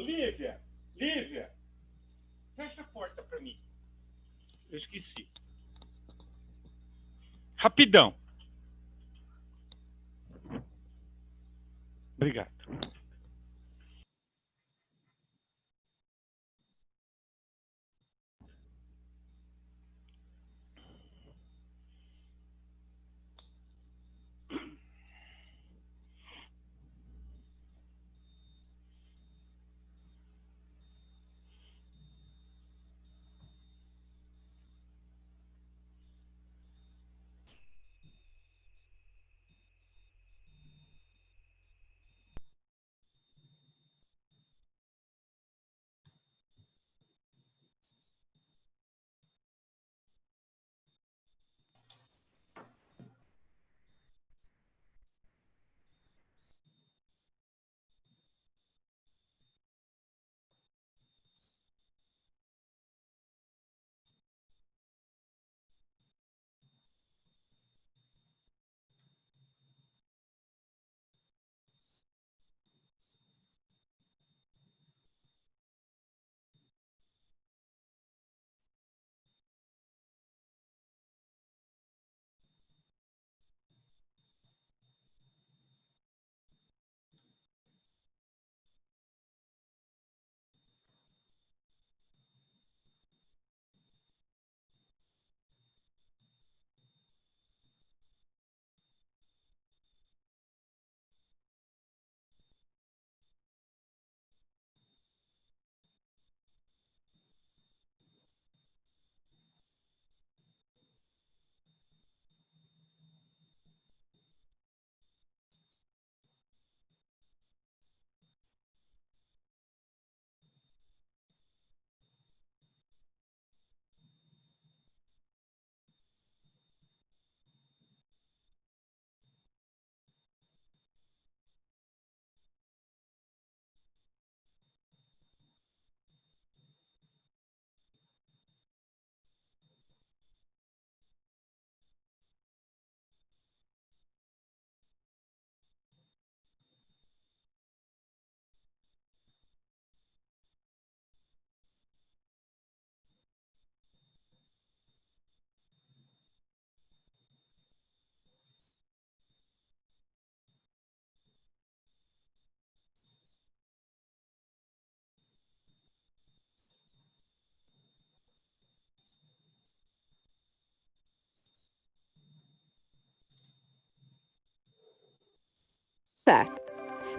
Lívia, Lívia, fecha a porta para mim. Eu esqueci. Rapidão. Obrigado.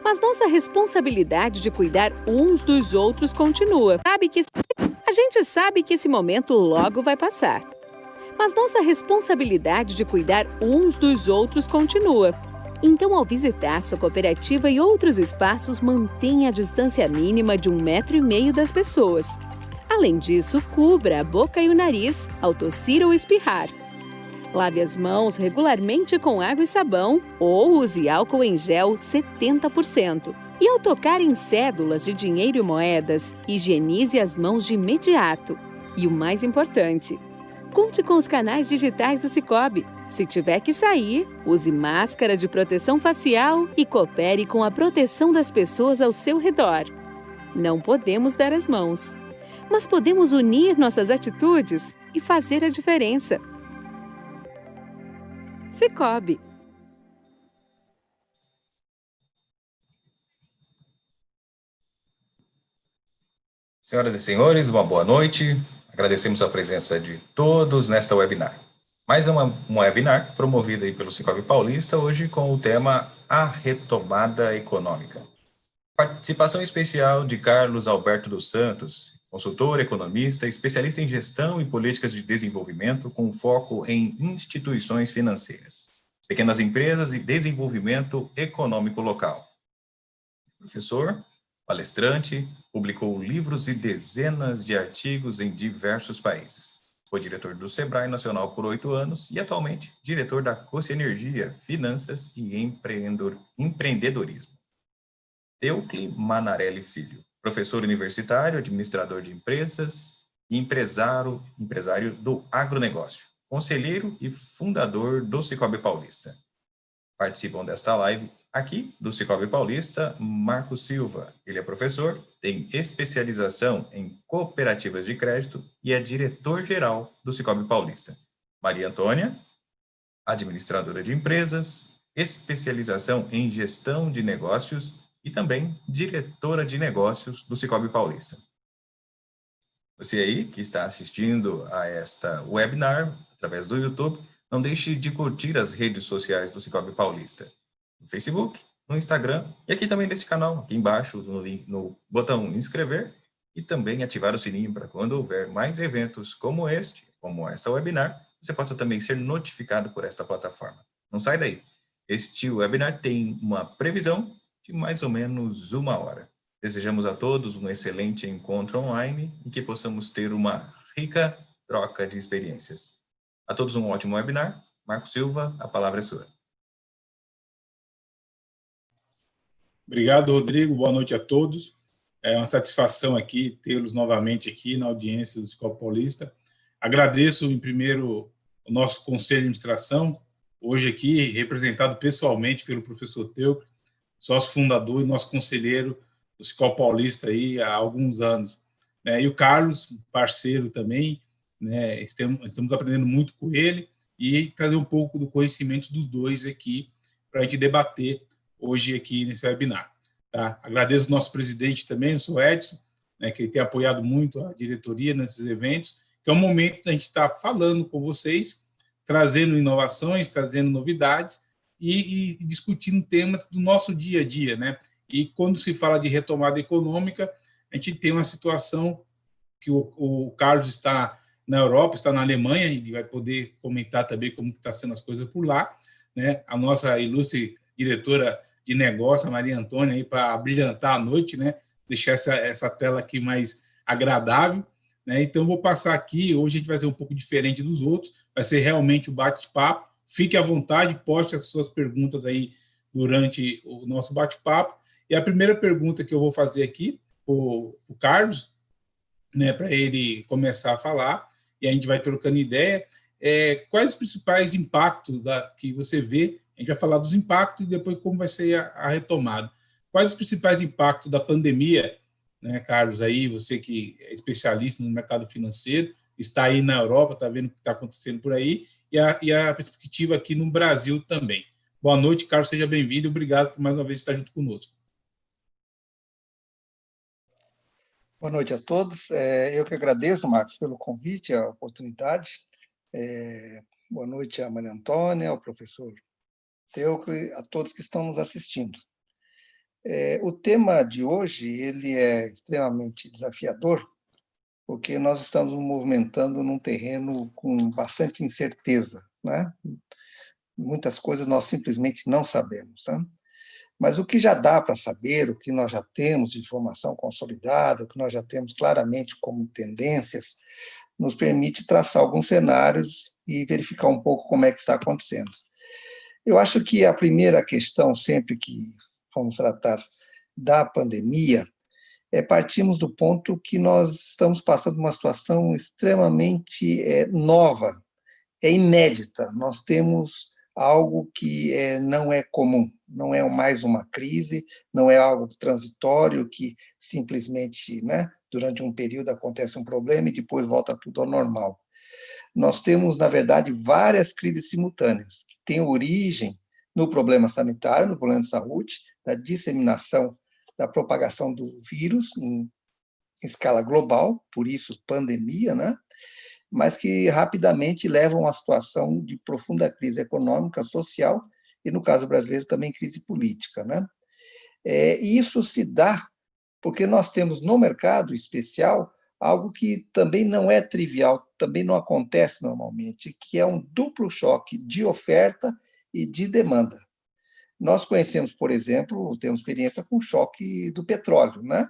Mas nossa responsabilidade de cuidar uns dos outros continua. A gente sabe que esse momento logo vai passar. Mas nossa responsabilidade de cuidar uns dos outros continua. Então, ao visitar sua cooperativa e outros espaços, mantenha a distância mínima de 1,5 metro das pessoas. Além disso, cubra a boca e o nariz ao tossir ou espirrar. Lave as mãos regularmente com água e sabão ou use álcool em gel 70%. E ao tocar em cédulas de dinheiro e moedas, higienize as mãos de imediato. E o mais importante, conte com os canais digitais do Sicoob. Se tiver que sair, use máscara de proteção facial e coopere com a proteção das pessoas ao seu redor. Não podemos dar as mãos, mas podemos unir nossas atitudes e fazer a diferença. Sicoob. Senhoras e senhores, uma boa noite. Agradecemos a presença de todos nesta webinar. Mais uma webinar promovida aí pelo Sicoob Paulista, hoje com o tema A Retomada Econômica. Participação especial de Carlos Alberto dos Santos, consultor, economista, especialista em gestão e políticas de desenvolvimento com foco em instituições financeiras, pequenas empresas e desenvolvimento econômico local. Professor, palestrante, publicou livros e dezenas de artigos em diversos países. Foi diretor do Sebrae Nacional por 8 anos e atualmente diretor da Cosse Energia, Finanças e Empreendedorismo. Eucle Manarelli Filho, professor universitário, administrador de empresas e empresário do agronegócio, conselheiro e fundador do Sicoob Paulista. Participam desta live aqui do Sicoob Paulista, Marco Silva. Ele é professor, tem especialização em cooperativas de crédito e é diretor-geral do Sicoob Paulista. Maria Antônia, administradora de empresas, especialização em gestão de negócios e também diretora de negócios do Sicoob Paulista. Você aí que está assistindo a esta webinar através do YouTube, não deixe de curtir as redes sociais do Sicoob Paulista, no Facebook, no Instagram e aqui também neste canal, aqui embaixo no botão inscrever e também ativar o sininho para quando houver mais eventos como este, como esta webinar, você possa também ser notificado por esta plataforma. Não sai daí. Este webinar tem uma previsão de mais ou menos 1 hora. Desejamos a todos um excelente encontro online e que possamos ter uma rica troca de experiências. A todos um ótimo webinar. Marco Silva, a palavra é sua. Obrigado, Rodrigo. Boa noite a todos. É uma satisfação aqui tê-los novamente aqui na audiência do Sicoob Paulista. Agradeço, em primeiro, o nosso conselho de administração, hoje aqui representado pessoalmente pelo professor Teucro, sócio fundador e nosso conselheiro do Sicoob Paulista aí há alguns anos. E o Carlos, parceiro também, né, estamos aprendendo muito com ele e trazer um pouco do conhecimento dos dois aqui para a gente debater hoje aqui nesse webinar. Tá? Agradeço o nosso presidente também, o senhor Edson, né, que ele tem apoiado muito a diretoria nesses eventos, que é o momento da gente estar falando com vocês, trazendo inovações, trazendo novidades e discutindo temas do nosso dia a dia, né? E quando se fala de retomada econômica, a gente tem uma situação que o Carlos está na Europa, está na Alemanha, e vai poder comentar também como está sendo as coisas por lá, né? A nossa ilustre diretora de negócio, a Maria Antônia, aí para brilhantar a noite, né? Deixar essa tela aqui mais agradável, né? Então, vou passar aqui, hoje a gente vai ser um pouco diferente dos outros, vai ser realmente o bate-papo, fique à vontade, poste as suas perguntas aí durante o nosso bate-papo, e a primeira pergunta que eu vou fazer aqui, o Carlos, né, para ele começar a falar, e a gente vai trocando ideia, quais os principais impactos que você vê, a gente vai falar dos impactos e depois como vai ser a retomada. Quais os principais impactos da pandemia, né, Carlos, aí você que é especialista no mercado financeiro, está aí na Europa, está vendo o que está acontecendo por aí, e a perspectiva aqui no Brasil também. Boa noite, Carlos, seja bem-vindo e obrigado por mais uma vez estar junto conosco. Boa noite a todos. Eu que agradeço, Marcos, pelo convite, a oportunidade. Boa noite a Maria Antônia, ao professor Teucro e a todos que estão nos assistindo. O tema de hoje ele é extremamente desafiador, porque nós estamos nos movimentando num terreno com bastante incerteza, né? Muitas coisas nós simplesmente não sabemos, né? Mas o que já dá para saber, o que nós já temos de informação consolidada, o que nós já temos claramente como tendências, nos permite traçar alguns cenários e verificar um pouco como é que está acontecendo. Eu acho que a primeira questão, sempre que vamos tratar da pandemia, partimos do ponto que nós estamos passando uma situação extremamente nova, inédita. Nós temos algo que não é comum, não é mais uma crise, não é algo transitório que simplesmente, né, durante um período acontece um problema e depois volta tudo ao normal. Nós temos, na verdade, várias crises simultâneas, que têm origem no problema sanitário, no problema de saúde, da disseminação, da propagação do vírus em escala global, por isso pandemia, né? Mas que rapidamente levam a situação de profunda crise econômica, social e, no caso brasileiro, também crise política, né? E isso se dá porque nós temos no mercado especial algo que também não é trivial, também não acontece normalmente, que é um duplo choque de oferta e de demanda. Nós conhecemos, por exemplo, temos experiência com o choque do petróleo, né?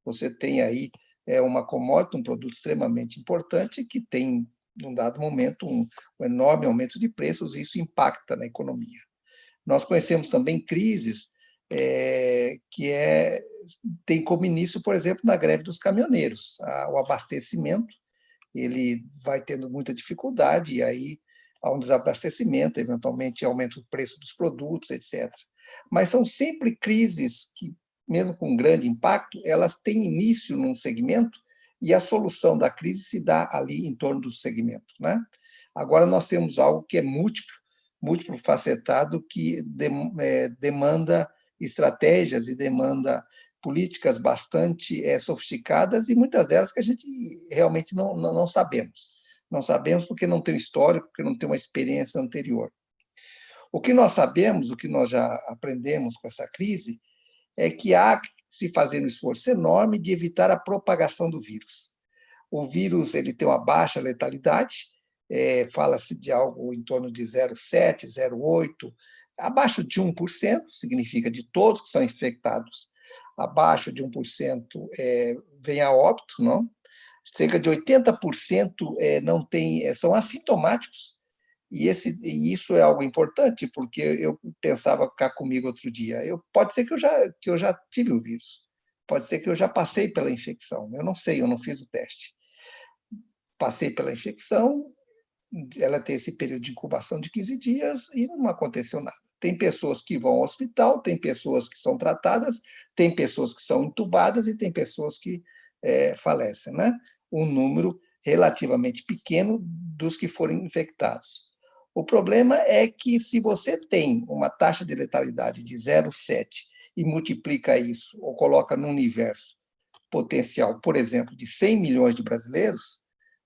Você tem aí uma commodity, um produto extremamente importante que tem, num dado momento, um enorme aumento de preços e isso impacta na economia. Nós conhecemos também crises que tem como início, por exemplo, na greve dos caminhoneiros. O abastecimento ele vai tendo muita dificuldade e aí a um desabastecimento, eventualmente aumento do preço dos produtos, etc. Mas são sempre crises que, mesmo com grande impacto, elas têm início num segmento e a solução da crise se dá ali em torno do segmento, né? Agora nós temos algo que é múltiplo facetado, que demanda estratégias e demanda políticas bastante sofisticadas, e muitas delas que a gente realmente não sabemos. Não sabemos porque não tem histórico, porque não tem uma experiência anterior. O que nós sabemos, o que nós já aprendemos com essa crise, é que há que se fazer um esforço enorme de evitar a propagação do vírus. O vírus ele tem uma baixa letalidade, fala-se de algo em torno de 0,7, 0,8, abaixo de 1%, significa de todos que são infectados, abaixo de 1% vem a óbito, não? Cerca de 80% não tem, são assintomáticos. E isso é algo importante, porque eu pensava cá comigo outro dia, pode ser que eu já tive o vírus, pode ser que eu já passei pela infecção, eu não sei, eu não fiz o teste. Passei pela infecção, ela tem esse período de incubação de 15 dias e não aconteceu nada. Tem pessoas que vão ao hospital, tem pessoas que são tratadas, tem pessoas que são entubadas e tem pessoas que falecem, né? Um número relativamente pequeno dos que forem infectados. O problema é que, se você tem uma taxa de letalidade de 0,7 e multiplica isso, ou coloca num universo potencial, por exemplo, de 100 milhões de brasileiros,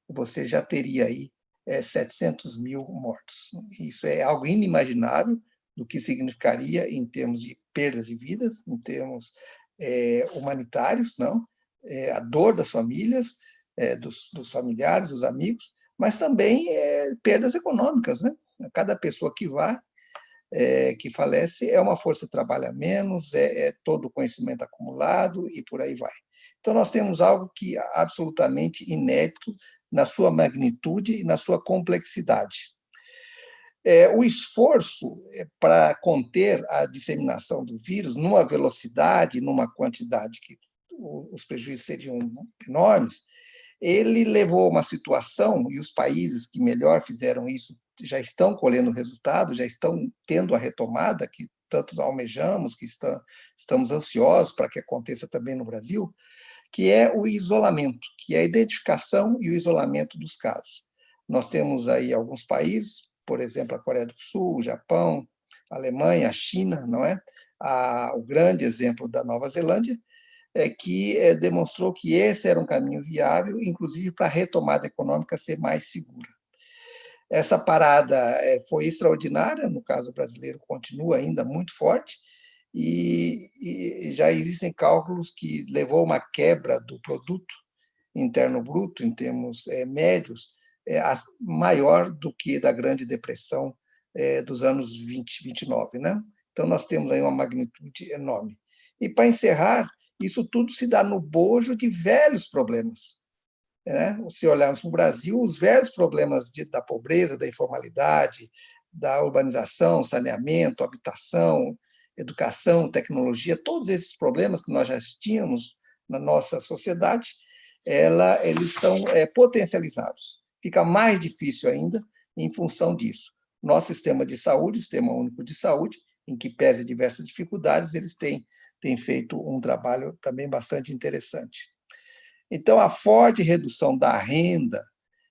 você já teria aí 700 mil mortos. Isso é algo inimaginável do que significaria em termos de perdas de vidas, em termos humanitários, não? A dor das famílias, dos familiares, dos amigos, mas também perdas econômicas, né? Cada pessoa que falece é uma força de trabalho a menos, todo o conhecimento acumulado e por aí vai. Então, nós temos algo que é absolutamente inédito na sua magnitude e na sua complexidade. O esforço para conter a disseminação do vírus numa velocidade, numa quantidade que os prejuízos seriam enormes, ele levou a uma situação, e os países que melhor fizeram isso já estão colhendo resultado, já estão tendo a retomada que tanto almejamos, que estamos ansiosos para que aconteça também no Brasil, que é o isolamento, que é a identificação e o isolamento dos casos. Nós temos aí alguns países, por exemplo, a Coreia do Sul, o Japão, a Alemanha, a China, não é? O grande exemplo da Nova Zelândia, que demonstrou que esse era um caminho viável, inclusive para a retomada econômica ser mais segura. Essa parada foi extraordinária, no caso brasileiro continua ainda muito forte, e já existem cálculos que levou a uma quebra do produto interno bruto, em termos médios, maior do que da Grande Depressão dos anos 20, 29. Né? Então, nós temos aí uma magnitude enorme. E, para encerrar, isso tudo se dá no bojo de velhos problemas. Né? Se olharmos para o Brasil, os velhos problemas da pobreza, da informalidade, da urbanização, saneamento, habitação, educação, tecnologia, todos esses problemas que nós já tínhamos na nossa sociedade, eles são potencializados. Fica mais difícil ainda em função disso. Nosso sistema de saúde, o Sistema Único de Saúde, em que pese diversas dificuldades, eles têm feito um trabalho também bastante interessante. Então, a forte redução da renda,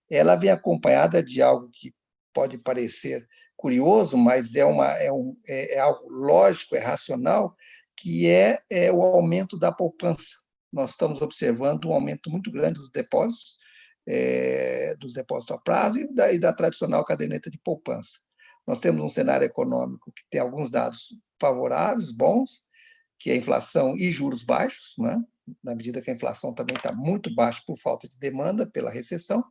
ela vem acompanhada de algo que pode parecer curioso, mas é algo lógico, é racional, que é o aumento da poupança. Nós estamos observando um aumento muito grande dos depósitos a prazo e da tradicional caderneta de poupança. Nós temos um cenário econômico que tem alguns dados favoráveis, bons, que é a inflação e juros baixos, né? Na medida que a inflação também está muito baixa por falta de demanda, pela recessão,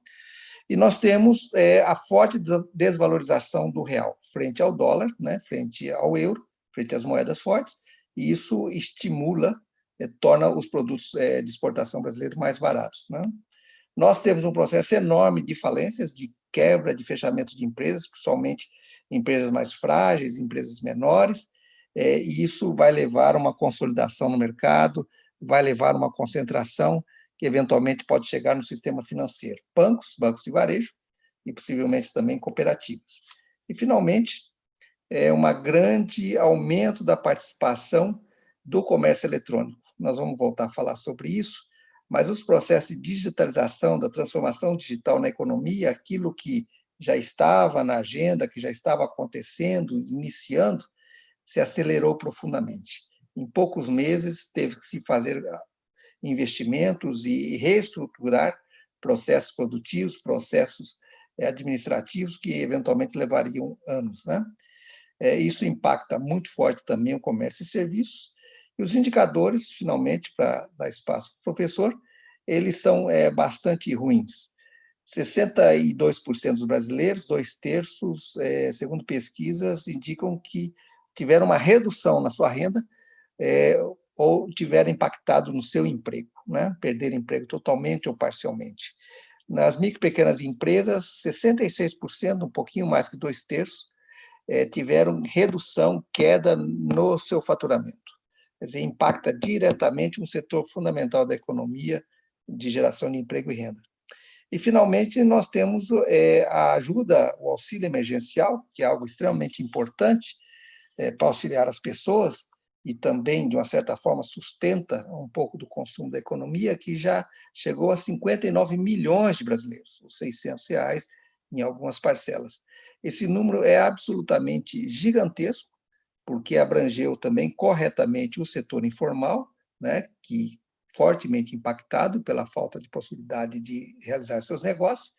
e nós temos a forte desvalorização do real frente ao dólar, né? Frente ao euro, frente às moedas fortes, e isso estimula, torna os produtos de exportação brasileiros mais baratos. Né? Nós temos um processo enorme de falências, de quebra, de fechamento de empresas, principalmente empresas mais frágeis, empresas menores, e isso vai levar a uma consolidação no mercado, vai levar a uma concentração que eventualmente pode chegar no sistema financeiro. Bancos de varejo, e possivelmente também cooperativas. E, finalmente, um grande aumento da participação do comércio eletrônico. Nós vamos voltar a falar sobre isso, mas os processos de digitalização, da transformação digital na economia, aquilo que já estava na agenda, que já estava acontecendo, iniciando, se acelerou profundamente. Em poucos meses, teve que se fazer investimentos e reestruturar processos produtivos, processos administrativos que eventualmente levariam anos, né? Isso impacta muito forte também o comércio e serviços. E os indicadores, finalmente, para dar espaço para o professor, eles são bastante ruins. 62% dos brasileiros, 2/3, segundo pesquisas, indicam que tiveram uma redução na sua renda ou tiveram impactado no seu emprego, né? Perderam emprego totalmente ou parcialmente. Nas micro e pequenas empresas, 66%, um pouquinho mais que 2/3, tiveram redução, queda no seu faturamento. Quer dizer, impacta diretamente um setor fundamental da economia de geração de emprego e renda. E, finalmente, nós temos a ajuda, o auxílio emergencial, que é algo extremamente importante para auxiliar as pessoas e também, de uma certa forma, sustenta um pouco do consumo da economia, que já chegou a 59 milhões de brasileiros, os R$ 600 em algumas parcelas. Esse número é absolutamente gigantesco, porque abrangeu também corretamente o setor informal, né, que fortemente impactado pela falta de possibilidade de realizar seus negócios,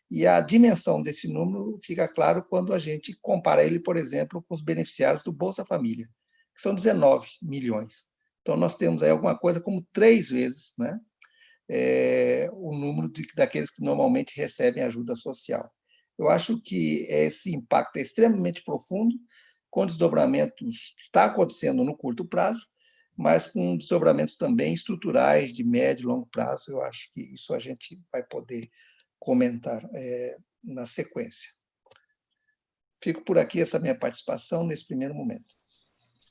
e a dimensão desse número fica claro quando a gente compara ele, por exemplo, com os beneficiários do Bolsa Família, que são 19 milhões. Então, nós temos aí alguma coisa como 3 vezes, né, o número daqueles que normalmente recebem ajuda social. Eu acho que esse impacto é extremamente profundo, com desdobramentos que está acontecendo no curto prazo, mas com desdobramentos também estruturais de médio e longo prazo. Eu acho que isso a gente vai poder comentar na sequência. Fico por aqui essa minha participação nesse primeiro momento.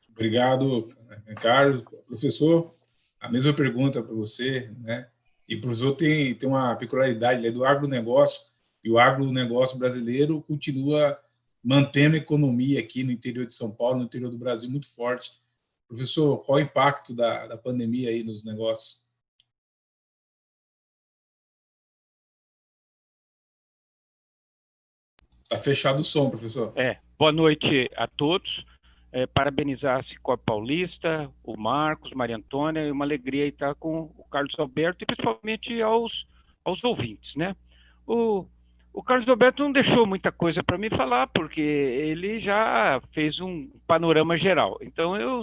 Obrigado, Carlos. Professor, a mesma pergunta para você, né? E o professor tem uma peculiaridade, ele é do agronegócio, e o agronegócio brasileiro continua mantendo a economia aqui no interior de São Paulo, no interior do Brasil, muito forte. Professor, qual o impacto da pandemia aí nos negócios? Está fechado o som, professor. Boa noite a todos. Parabenizar a Cicobi Paulista, o Marcos, Maria Antônia, é uma alegria estar com o Carlos Alberto e principalmente aos ouvintes, né? O Carlos Alberto não deixou muita coisa para me falar, porque ele já fez um panorama geral. Então, eu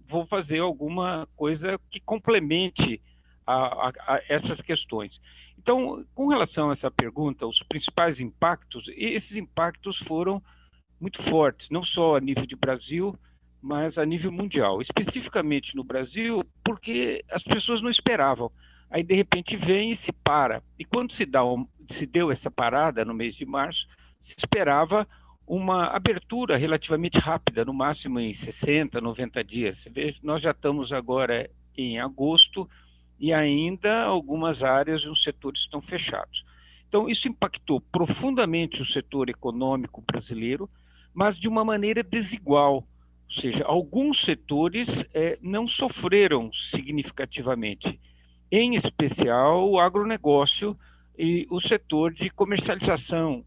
vou fazer alguma coisa que complemente a essas questões. Então, com relação a essa pergunta, os principais impactos, esses impactos foram muito fortes, não só a nível de Brasil, mas a nível mundial. Especificamente no Brasil, porque as pessoas não esperavam. Aí, de repente, vem e se para. E quando se deu essa parada no mês de março, se esperava uma abertura relativamente rápida, no máximo em 60, 90 dias. Você vê, nós já estamos agora em agosto e ainda algumas áreas e os setores estão fechados. Então, isso impactou profundamente o setor econômico brasileiro, mas de uma maneira desigual. Ou seja, alguns setores não sofreram significativamente, em especial o agronegócio e o setor de comercialização,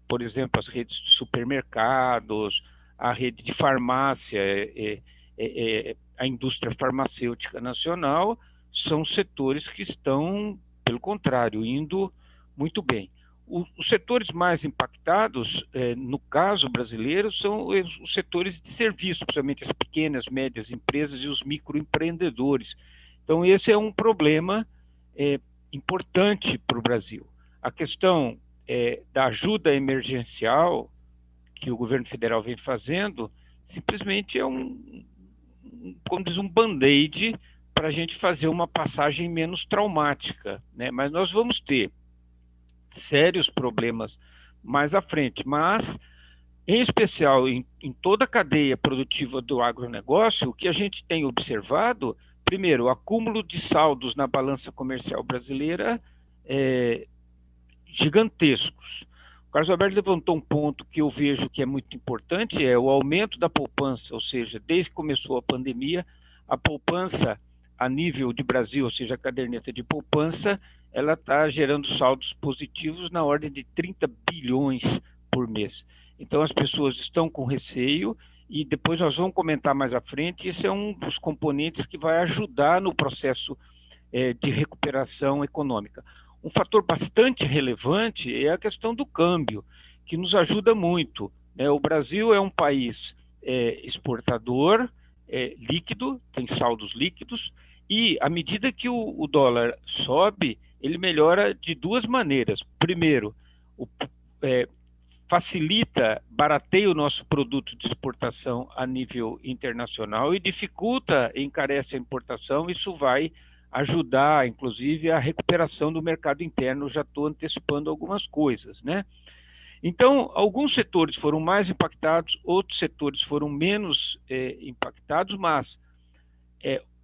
por exemplo, as redes de supermercados, a rede de farmácia, a indústria farmacêutica nacional, são setores que estão, pelo contrário, indo muito bem. Os setores mais impactados, no caso brasileiro, são os setores de serviço, principalmente as pequenas, médias empresas e os microempreendedores. Então, esse é um problema importante para o Brasil. A questão da ajuda emergencial que o governo federal vem fazendo, simplesmente é como diz, um band-aid para a gente fazer uma passagem menos traumática, né? Mas nós vamos ter sérios problemas mais à frente, mas, em especial, em toda a cadeia produtiva do agronegócio, o que a gente tem observado, primeiro, o acúmulo de saldos na balança comercial brasileira gigantescos. O Carlos Alberto levantou um ponto que eu vejo que é muito importante, é o aumento da poupança, ou seja, desde que começou a pandemia, a poupança a nível de Brasil, ou seja, a caderneta de poupança, ela está gerando saldos positivos na ordem de 30 bilhões por mês. Então as pessoas estão com receio e depois nós vamos comentar mais à frente, isso é um dos componentes que vai ajudar no processo de recuperação econômica. Um fator bastante relevante é a questão do câmbio, que nos ajuda muito, né? O Brasil é um país exportador, líquido, tem saldos líquidos, e à medida que o dólar sobe, ele melhora de duas maneiras. Primeiro, facilita, barateia o nosso produto de exportação a nível internacional e dificulta, encarece a importação. Isso vai ajudar, inclusive, a recuperação do mercado interno. Já estou antecipando algumas coisas, né? Então, alguns setores foram mais impactados, outros setores foram menos impactados, mas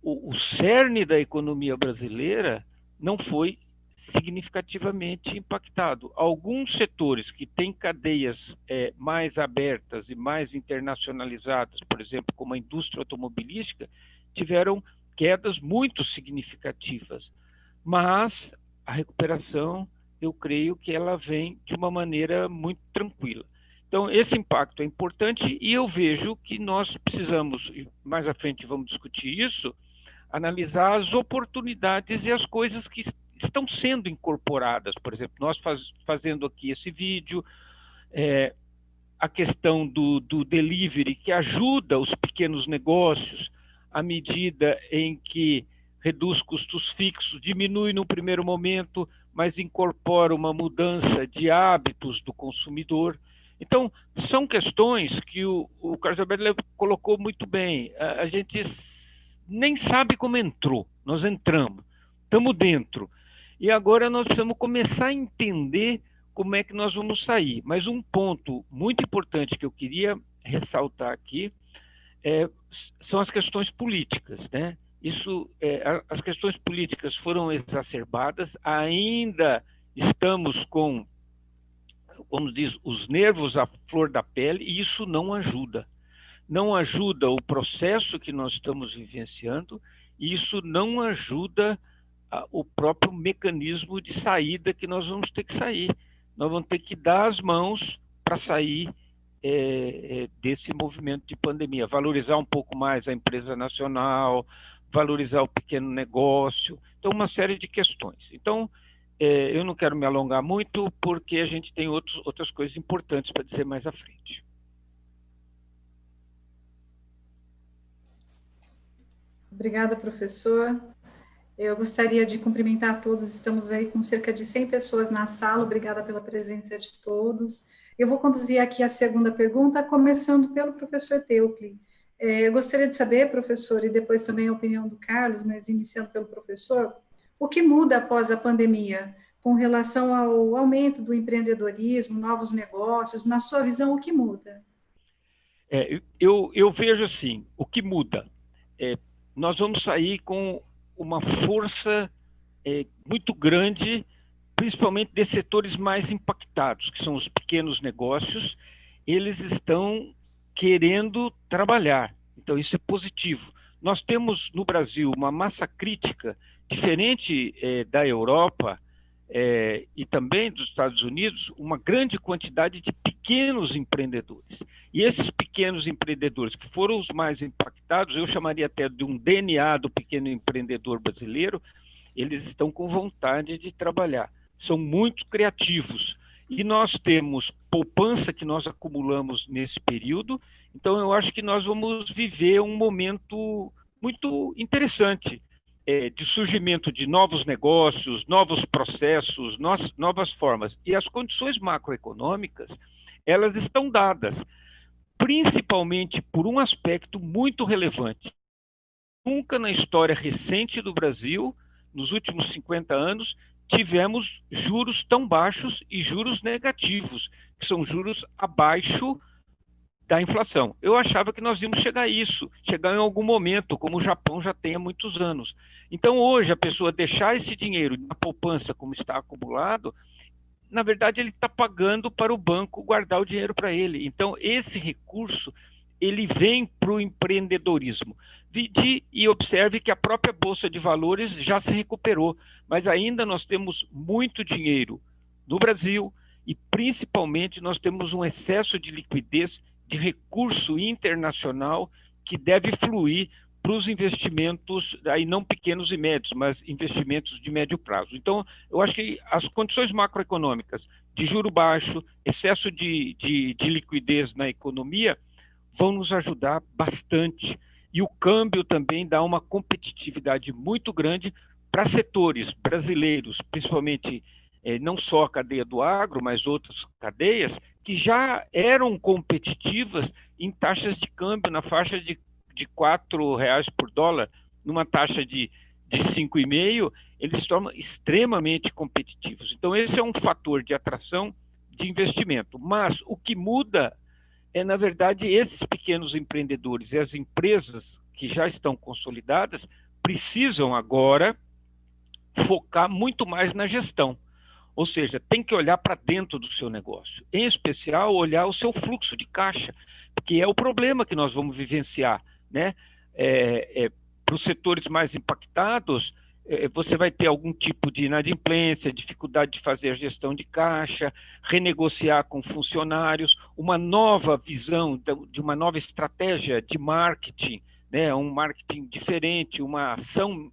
o cerne da economia brasileira não foi significativamente impactado. Alguns setores que têm cadeias mais abertas e mais internacionalizadas, por exemplo, como a indústria automobilística, tiveram quedas muito significativas, mas a recuperação, eu creio que ela vem de uma maneira muito tranquila. Então, esse impacto é importante e eu vejo que nós precisamos, e mais à frente vamos discutir isso, analisar as oportunidades e as coisas que estão sendo incorporadas. Por exemplo, nós fazendo aqui esse vídeo, a questão do delivery, que ajuda os pequenos negócios à medida em que reduz custos fixos, diminui no primeiro momento, mas incorpora uma mudança de hábitos do consumidor. Então, são questões que o Carlos Alberto colocou muito bem. A gente nem sabe como entrou, nós entramos, estamos dentro. E agora nós precisamos começar a entender como é que nós vamos sair. Mas um ponto muito importante que eu queria ressaltar aqui são as questões políticas, né? As questões políticas foram exacerbadas, ainda estamos com, como diz, os nervos à flor da pele, e isso não ajuda. Não ajuda o processo que nós estamos vivenciando, e isso não ajuda o próprio mecanismo de saída que nós vamos ter que sair. Nós vamos ter que dar as mãos para sair desse movimento de pandemia, valorizar um pouco mais a empresa nacional, valorizar o pequeno negócio, então uma série de questões. Então, eu não quero me alongar muito, porque a gente tem outras coisas importantes para dizer mais à frente. Obrigada, professor. Eu gostaria de cumprimentar a todos, estamos aí com cerca de 100 pessoas na sala, obrigada pela presença de todos. Eu vou conduzir aqui a segunda pergunta, começando pelo professor Teucli. Eu gostaria de saber, professor, e depois também a opinião do Carlos, mas iniciando pelo professor, o que muda após a pandemia com relação ao aumento do empreendedorismo, novos negócios, na sua visão, o que muda? Eu vejo assim, o que muda? Nós vamos sair com uma força muito grande, principalmente desses setores mais impactados, que são os pequenos negócios. Eles estão querendo trabalhar, então isso é positivo. Nós temos no Brasil uma massa crítica, diferente da Europa e também dos Estados Unidos, uma grande quantidade de pequenos empreendedores. E esses pequenos empreendedores, que foram os mais impactados, eu chamaria até de um DNA do pequeno empreendedor brasileiro, eles estão com vontade de trabalhar, são muito criativos. E nós temos poupança que nós acumulamos nesse período, então eu acho que nós vamos viver um momento muito interessante de surgimento de novos negócios, novos processos, novas formas. E as condições macroeconômicas, elas estão dadas, principalmente por um aspecto muito relevante. Nunca na história recente do Brasil, nos últimos 50 anos, tivemos juros tão baixos e juros negativos, que são juros abaixo da inflação. Eu achava que nós íamos chegar em algum momento, como o Japão já tem há muitos anos. Então, hoje, a pessoa deixar esse dinheiro na poupança como está acumulado, na verdade, ele está pagando para o banco guardar o dinheiro para ele. Então, esse recurso, ele vem para o empreendedorismo. E observe que a própria Bolsa de Valores já se recuperou, mas ainda nós temos muito dinheiro no Brasil e, principalmente, nós temos um excesso de liquidez, de recurso internacional que deve fluir para os investimentos, aí não pequenos e médios, mas investimentos de médio prazo. Então, eu acho que as condições macroeconômicas de juro baixo, excesso de liquidez na economia, vão nos ajudar bastante. E o câmbio também dá uma competitividade muito grande para setores brasileiros, principalmente não só a cadeia do agro, mas outras cadeias, que já eram competitivas em taxas de câmbio na faixa de R$ 4 por dólar, numa taxa de 5,5, eles se tornam extremamente competitivos. Então, esse é um fator de atração de investimento. Mas o que muda na verdade, esses pequenos empreendedores e as empresas que já estão consolidadas precisam agora focar muito mais na gestão. Ou seja, tem que olhar para dentro do seu negócio. Em especial, olhar o seu fluxo de caixa, que é o problema que nós vamos vivenciar, né? Para os setores mais impactados, você vai ter algum tipo de inadimplência, dificuldade de fazer a gestão de caixa, renegociar com funcionários, uma nova visão, de uma nova estratégia de marketing, né? Um marketing diferente, uma ação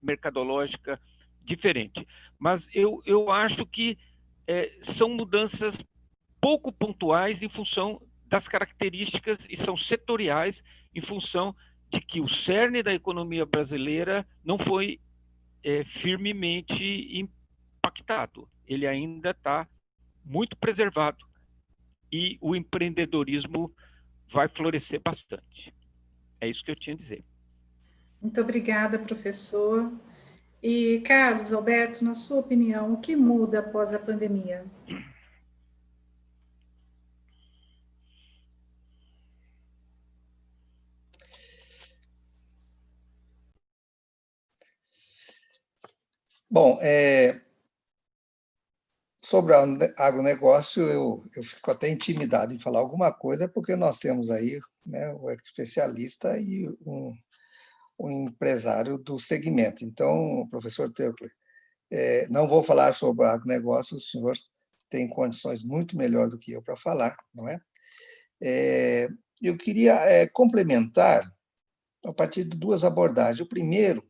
mercadológica diferente. Mas eu acho que são mudanças pouco pontuais em função das características e são setoriais em função de que o cerne da economia brasileira não foi firmemente impactado. Ele ainda está muito preservado e o empreendedorismo vai florescer bastante. É isso que eu tinha a dizer. Muito obrigada, professor. E, Carlos Alberto, na sua opinião, o que muda após a pandemia? Bom, sobre o agronegócio, eu fico até intimidado em falar alguma coisa, porque nós temos aí, né, o especialista e um empresário do segmento. Então, professor Teucler, não vou falar sobre o agronegócio, o senhor tem condições muito melhor do que eu para falar, não é? Eu queria complementar a partir de duas abordagens. O primeiro,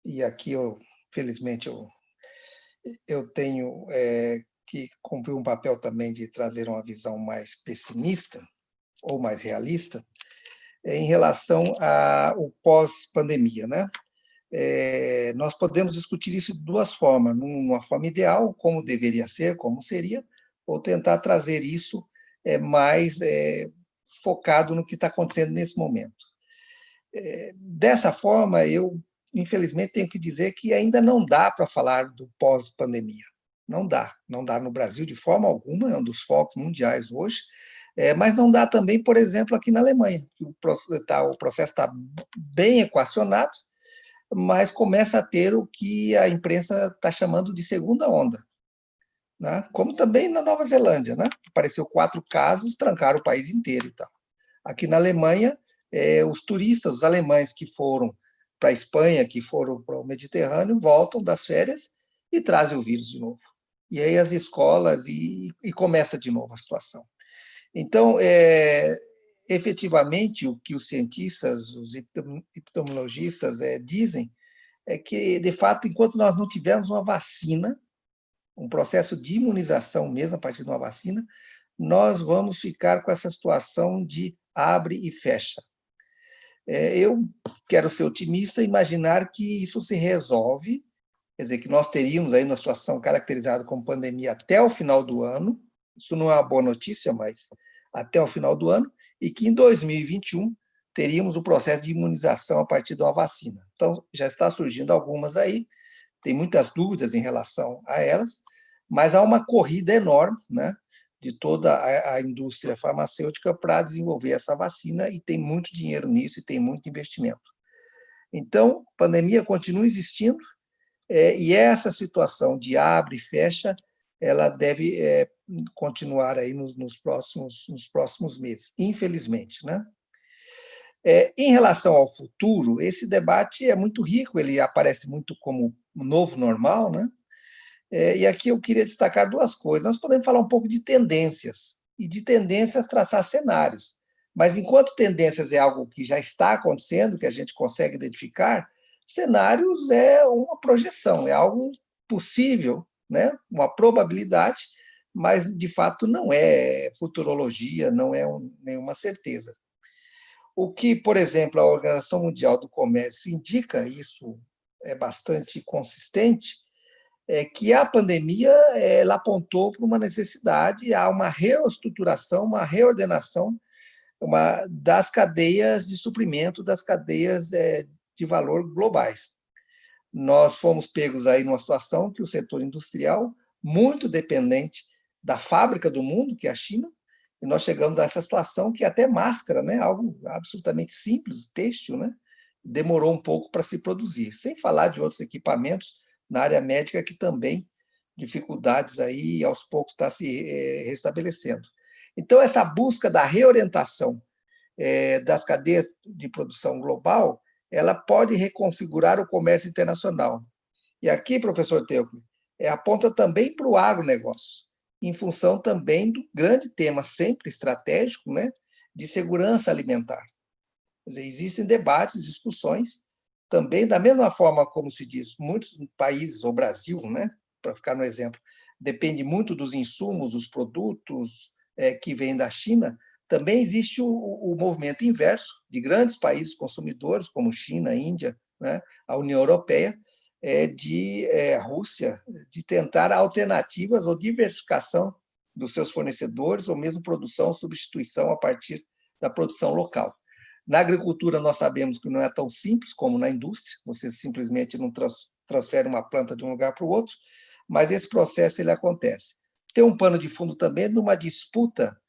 e aqui felizmente eu tenho que cumprir um papel também de trazer uma visão mais pessimista ou mais realista em relação ao pós-pandemia, né? Nós podemos discutir isso de duas formas, numa forma ideal, como deveria ser, como seria, ou tentar trazer isso mais focado no que está acontecendo nesse momento. Dessa forma, eu, infelizmente, tenho que dizer que ainda não dá para falar do pós-pandemia. Não dá no Brasil de forma alguma, é um dos focos mundiais hoje, mas não dá também, por exemplo, aqui na Alemanha, que o processo está bem equacionado, mas começa a ter o que a imprensa está chamando de segunda onda, né? Como também na Nova Zelândia, né? Apareceu 4 casos, trancaram o país inteiro e tal. Aqui na Alemanha, os turistas, os alemães que foram para a Espanha, que foram para o Mediterrâneo, voltam das férias e trazem o vírus de novo. E aí as escolas, e começa de novo a situação. Então, efetivamente, o que os cientistas, os epidemiologistas dizem é que, de fato, enquanto nós não tivermos uma vacina, um processo de imunização mesmo a partir de uma vacina, nós vamos ficar com essa situação de abre e fecha. Eu quero ser otimista e imaginar que isso se resolve, quer dizer, que nós teríamos aí uma situação caracterizada como pandemia até o final do ano, isso não é uma boa notícia, mas até o final do ano, e que em 2021 teríamos o processo de imunização a partir de uma vacina. Então, já está surgindo algumas aí, tem muitas dúvidas em relação a elas, mas há uma corrida enorme, né, de toda a indústria farmacêutica para desenvolver essa vacina, e tem muito dinheiro nisso e tem muito investimento. Então, a pandemia continua existindo, e essa situação de abre e fecha ela deve continuar aí nos próximos meses, infelizmente, né? Em relação ao futuro, esse debate é muito rico, ele aparece muito como um novo normal, né? E aqui eu queria destacar duas coisas. Nós podemos falar um pouco de tendências, e de tendências traçar cenários. Mas enquanto tendências é algo que já está acontecendo, que a gente consegue identificar, cenários é uma projeção, é algo possível, né? Uma probabilidade, mas de fato não é futurologia, não é nenhuma certeza. O que, por exemplo, a Organização Mundial do Comércio indica, isso é bastante consistente, é que a pandemia ela apontou para uma necessidade, há uma reestruturação, uma reordenação das cadeias de suprimento, das cadeias de valor globais. Nós fomos pegos aí numa situação que o setor industrial, muito dependente da fábrica do mundo, que é a China, e nós chegamos a essa situação que até máscara, né, algo absolutamente simples, têxtil, né, demorou um pouco para se produzir. Sem falar de outros equipamentos na área médica que também dificuldades aí aos poucos está se restabelecendo. Então, essa busca da reorientação das cadeias de produção global, ela pode reconfigurar o comércio internacional. E aqui, professor Teucler, aponta também para o agronegócio, em função também do grande tema sempre estratégico, né, de segurança alimentar. Quer dizer, existem debates, discussões, também da mesma forma como se diz, muitos países, o Brasil, né, para ficar no exemplo, depende muito dos insumos, dos produtos que vêm da China. Também existe o movimento inverso de grandes países consumidores, como China, Índia, né, a União Europeia, Rússia, de tentar alternativas ou diversificação dos seus fornecedores, ou mesmo produção, substituição a partir da produção local. Na agricultura, nós sabemos que não é tão simples como na indústria, você simplesmente não transfere uma planta de um lugar para o outro, mas esse processo ele acontece. Tem um pano de fundo também de uma disputa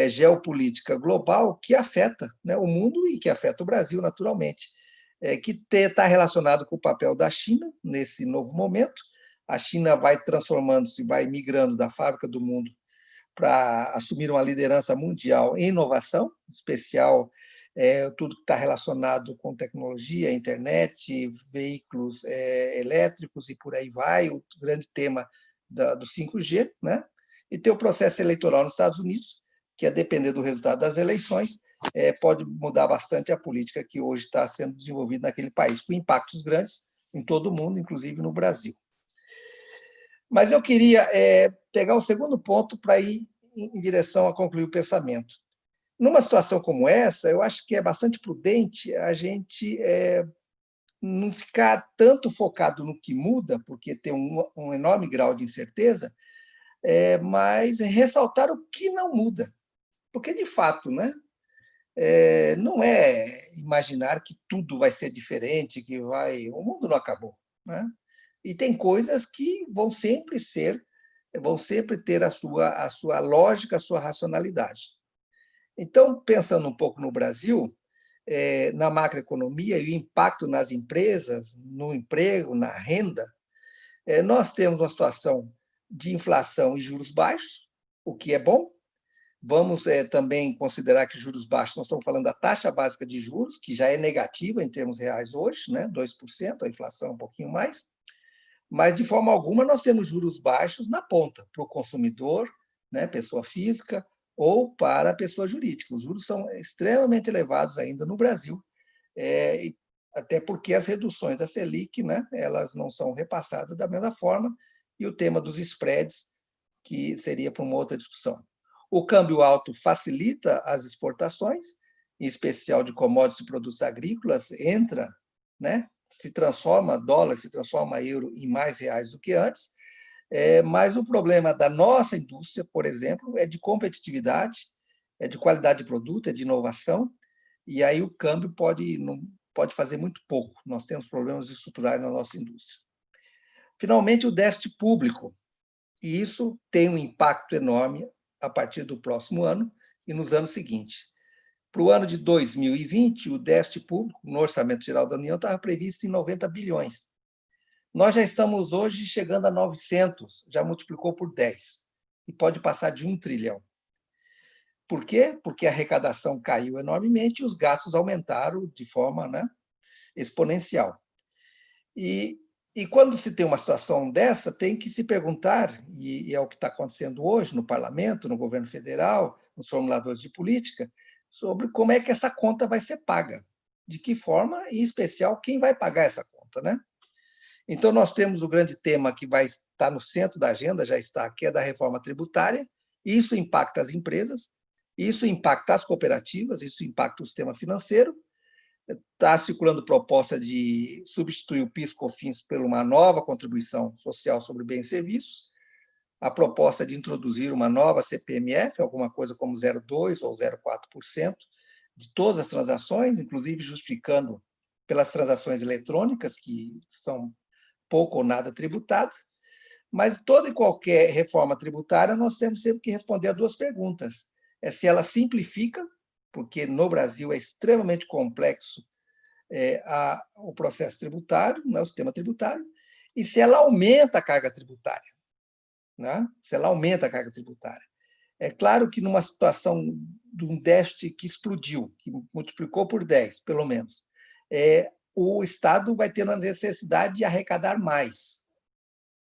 geopolítica global que afeta, né, o mundo e que afeta o Brasil, naturalmente, que está relacionado com o papel da China nesse novo momento. A China vai transformando-se, vai migrando da fábrica do mundo para assumir uma liderança mundial em inovação, em especial tudo que está relacionado com tecnologia, internet, veículos elétricos e por aí vai, o grande tema do 5G, né? E tem o processo eleitoral nos Estados Unidos, que, a depender do resultado das eleições, pode mudar bastante a política que hoje está sendo desenvolvida naquele país, com impactos grandes em todo o mundo, inclusive no Brasil. Mas eu queria pegar o segundo ponto para ir em direção a concluir o pensamento. Numa situação como essa, eu acho que é bastante prudente a gente não ficar tanto focado no que muda, porque tem um enorme grau de incerteza, mas ressaltar o que não muda. Porque, de fato, né, não é imaginar que tudo vai ser diferente, o mundo não acabou, né? E tem coisas que vão sempre ter a sua lógica, a sua racionalidade. Então, pensando um pouco no Brasil, na macroeconomia e o impacto nas empresas, no emprego, na renda, nós temos uma situação de inflação e juros baixos, o que é bom. Vamos também considerar que juros baixos, nós estamos falando da taxa básica de juros, que já é negativa em termos reais hoje, né, 2%, a inflação um pouquinho mais, mas, de forma alguma, nós temos juros baixos na ponta, para o consumidor, né, pessoa física, ou para a pessoa jurídica. Os juros são extremamente elevados ainda no Brasil, até porque as reduções da Selic, né, elas não são repassadas da mesma forma, e o tema dos spreads, que seria para uma outra discussão. O câmbio alto facilita as exportações, em especial de commodities e produtos agrícolas, entra, né, se transforma dólar, se transforma euro em mais reais do que antes, mas o problema da nossa indústria, por exemplo, é de competitividade, é de qualidade de produto, é de inovação, e aí o câmbio não pode fazer muito pouco. Nós temos problemas estruturais na nossa indústria. Finalmente, o déficit público, e isso tem um impacto enorme a partir do próximo ano e nos anos seguintes. Para o ano de 2020, o déficit público no Orçamento Geral da União estava previsto em 90 bilhões. Nós já estamos hoje chegando a 900, já multiplicou por 10, e pode passar de 1 trilhão. Por quê? Porque a arrecadação caiu enormemente e os gastos aumentaram de forma, né, exponencial. E quando se tem uma situação dessa, tem que se perguntar, e é o que está acontecendo hoje no parlamento, no governo federal, nos formuladores de política, sobre como é que essa conta vai ser paga. De que forma, e, em especial, quem vai pagar essa conta, né? Então, nós temos o grande tema que vai estar no centro da agenda, já está, que é da reforma tributária. Isso impacta as empresas, isso impacta as cooperativas, isso impacta o sistema financeiro. Está circulando proposta de substituir o PIS/COFINS por uma nova contribuição social sobre bens e serviços, a proposta de introduzir uma nova CPMF, alguma coisa como 0,2% ou 0,4% de todas as transações, inclusive justificando pelas transações eletrônicas, que são pouco ou nada tributadas. Mas toda e qualquer reforma tributária, nós temos sempre que responder a duas perguntas. É se ela simplifica, porque no Brasil é extremamente complexo o processo tributário, né, o sistema tributário, e se ela aumenta a carga tributária. Né? Se ela aumenta a carga tributária. É claro que numa situação de um déficit que explodiu, que multiplicou por 10, pelo menos, o Estado vai ter uma necessidade de arrecadar mais.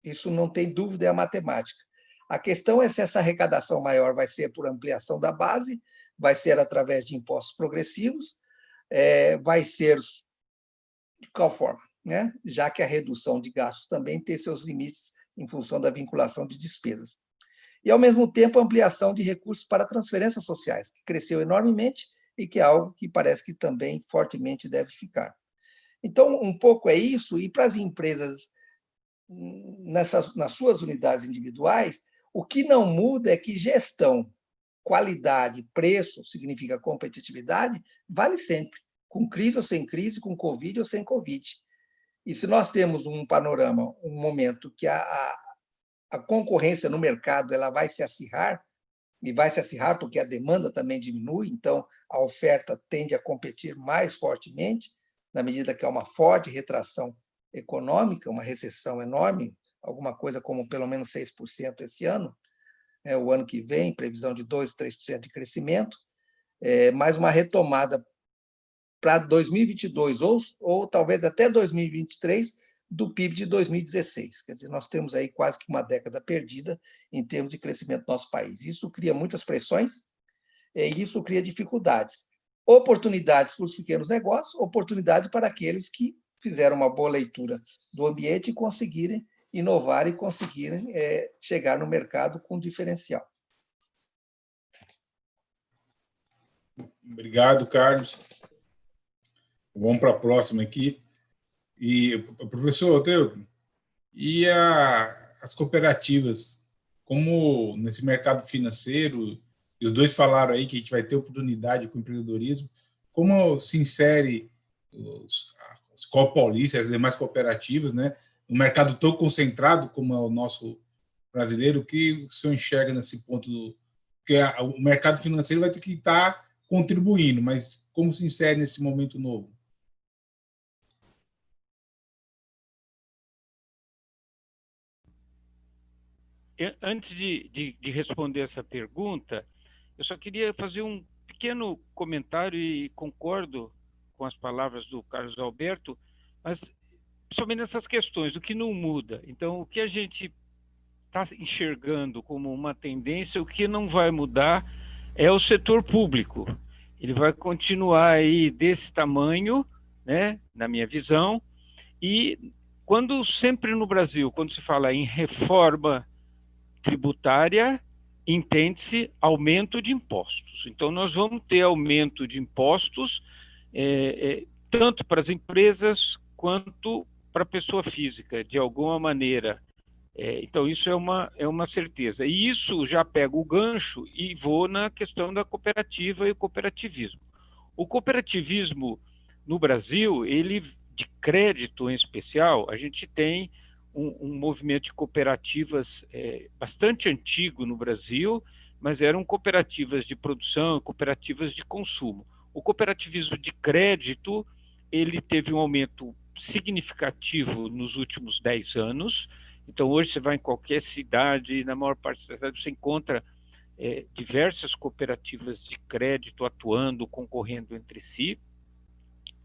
Isso não tem dúvida, é a matemática. A questão é se essa arrecadação maior vai ser por ampliação da base, vai ser através de impostos progressivos, vai ser de qual forma, né? Já que a redução de gastos também tem seus limites em função da vinculação de despesas. E, ao mesmo tempo, a ampliação de recursos para transferências sociais, que cresceu enormemente e que é algo que parece que também fortemente deve ficar. Então, um pouco é isso, e para as empresas, nas suas unidades individuais, o que não muda é que gestão, qualidade, preço, significa competitividade, vale sempre, com crise ou sem crise, com Covid ou sem Covid. E se nós temos um panorama, um momento que a concorrência no mercado ela vai se acirrar, e vai se acirrar porque a demanda também diminui, então a oferta tende a competir mais fortemente, na medida que há uma forte retração econômica, uma recessão enorme, alguma coisa como pelo menos 6% esse ano, o ano que vem, previsão de 2%, 3% de crescimento, mais uma retomada para 2022 ou talvez até 2023 do PIB de 2016. Quer dizer, nós temos aí quase que uma década perdida em termos de crescimento do nosso país. Isso cria muitas pressões e isso cria dificuldades. Oportunidades para os pequenos negócios, oportunidade para aqueles que fizeram uma boa leitura do ambiente e conseguirem inovar e conseguirem chegar no mercado com diferencial. Obrigado, Carlos. Vamos para a próxima aqui. E, professor Teucro, e as cooperativas, como nesse mercado financeiro, e os dois falaram aí que a gente vai ter oportunidade com o empreendedorismo, como se insere os coopaulistas, as demais cooperativas, né, no mercado tão concentrado como é o nosso brasileiro, o que o senhor enxerga nesse ponto? Porque o mercado financeiro vai ter que estar contribuindo, mas como se insere nesse momento novo? Antes de responder essa pergunta, eu só queria fazer um pequeno comentário e concordo com as palavras do Carlos Alberto, mas principalmente nessas questões, o que não muda. Então, o que a gente está enxergando como uma tendência, o que não vai mudar é o setor público. Ele vai continuar aí desse tamanho, né, na minha visão, e quando sempre no Brasil, quando se fala em reforma tributária, entende-se aumento de impostos. Então, nós vamos ter aumento de impostos, tanto para as empresas quanto para a pessoa física, de alguma maneira. Então, isso é uma certeza. E isso já pega o gancho e vou na questão da cooperativa e o cooperativismo. O cooperativismo no Brasil, ele de crédito em especial, a gente tem um movimento de cooperativas bastante antigo no Brasil, mas eram cooperativas de produção, cooperativas de consumo. O cooperativismo de crédito, ele teve um aumento significativo nos últimos 10 anos. Então, hoje você vai em qualquer cidade, na maior parte das cidades, você encontra diversas cooperativas de crédito atuando, concorrendo entre si.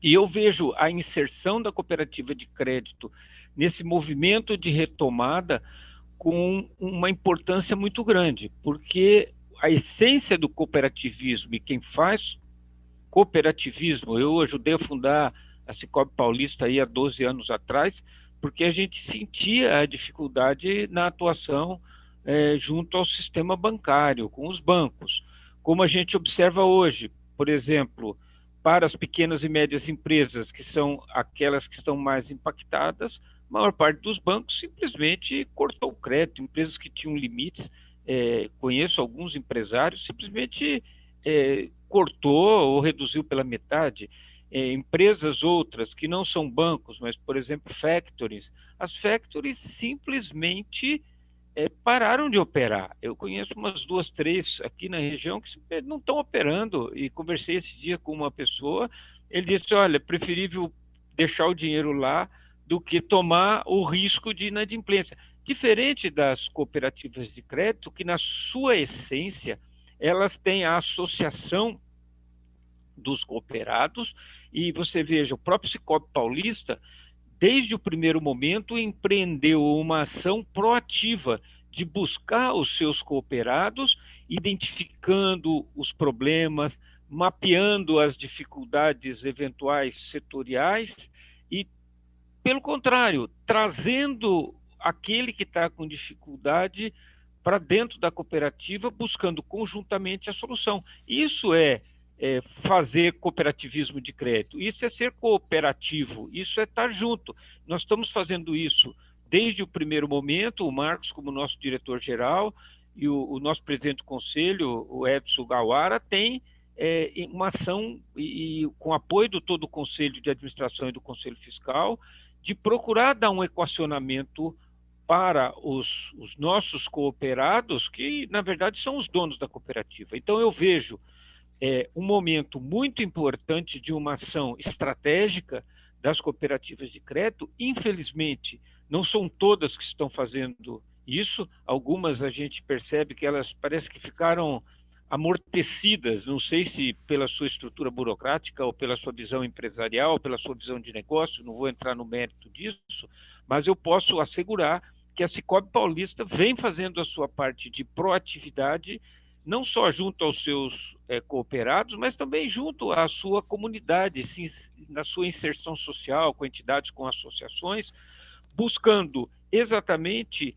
E eu vejo a inserção da cooperativa de crédito nesse movimento de retomada com uma importância muito grande, porque a essência do cooperativismo, e quem faz cooperativismo, eu ajudei a fundar a Sicoob Paulista aí há 12 anos atrás, porque a gente sentia a dificuldade na atuação junto ao sistema bancário, com os bancos. Como a gente observa hoje, por exemplo, para as pequenas e médias empresas, que são aquelas que estão mais impactadas, a maior parte dos bancos simplesmente cortou o crédito. Empresas que tinham limites, conheço alguns empresários, simplesmente cortou ou reduziu pela metade. Empresas outras que não são bancos, mas, por exemplo, factories, as factories simplesmente pararam de operar. Eu conheço umas 2, 3 aqui na região que não estão operando, e conversei esse dia com uma pessoa, ele disse, olha, é preferível deixar o dinheiro lá do que tomar o risco de inadimplência. Diferente das cooperativas de crédito, que na sua essência, elas têm a associação dos cooperados, e você veja, o próprio Sicoob Paulista, desde o primeiro momento, empreendeu uma ação proativa de buscar os seus cooperados, identificando os problemas, mapeando as dificuldades eventuais setoriais e, pelo contrário, trazendo aquele que está com dificuldade para dentro da cooperativa, buscando conjuntamente a solução. Isso é fazer cooperativismo de crédito, isso é ser cooperativo, isso é estar junto. Nós estamos fazendo isso desde o primeiro momento, o Marcos como nosso diretor-geral e o nosso presidente do conselho, o Edson Gawara, tem uma ação, e com apoio do todo o conselho de administração e do conselho fiscal, de procurar dar um equacionamento para os nossos cooperados, que na verdade são os donos da cooperativa. Então eu vejo um momento muito importante de uma ação estratégica das cooperativas de crédito. Infelizmente, não são todas que estão fazendo isso, algumas a gente percebe que elas parece que ficaram amortecidas, não sei se pela sua estrutura burocrática ou pela sua visão empresarial, ou pela sua visão de negócio, não vou entrar no mérito disso, mas eu posso assegurar que a Sicoob Paulista vem fazendo a sua parte de proatividade, não só junto aos seus cooperados, mas também junto à sua comunidade, na sua inserção social, com entidades, com associações, buscando exatamente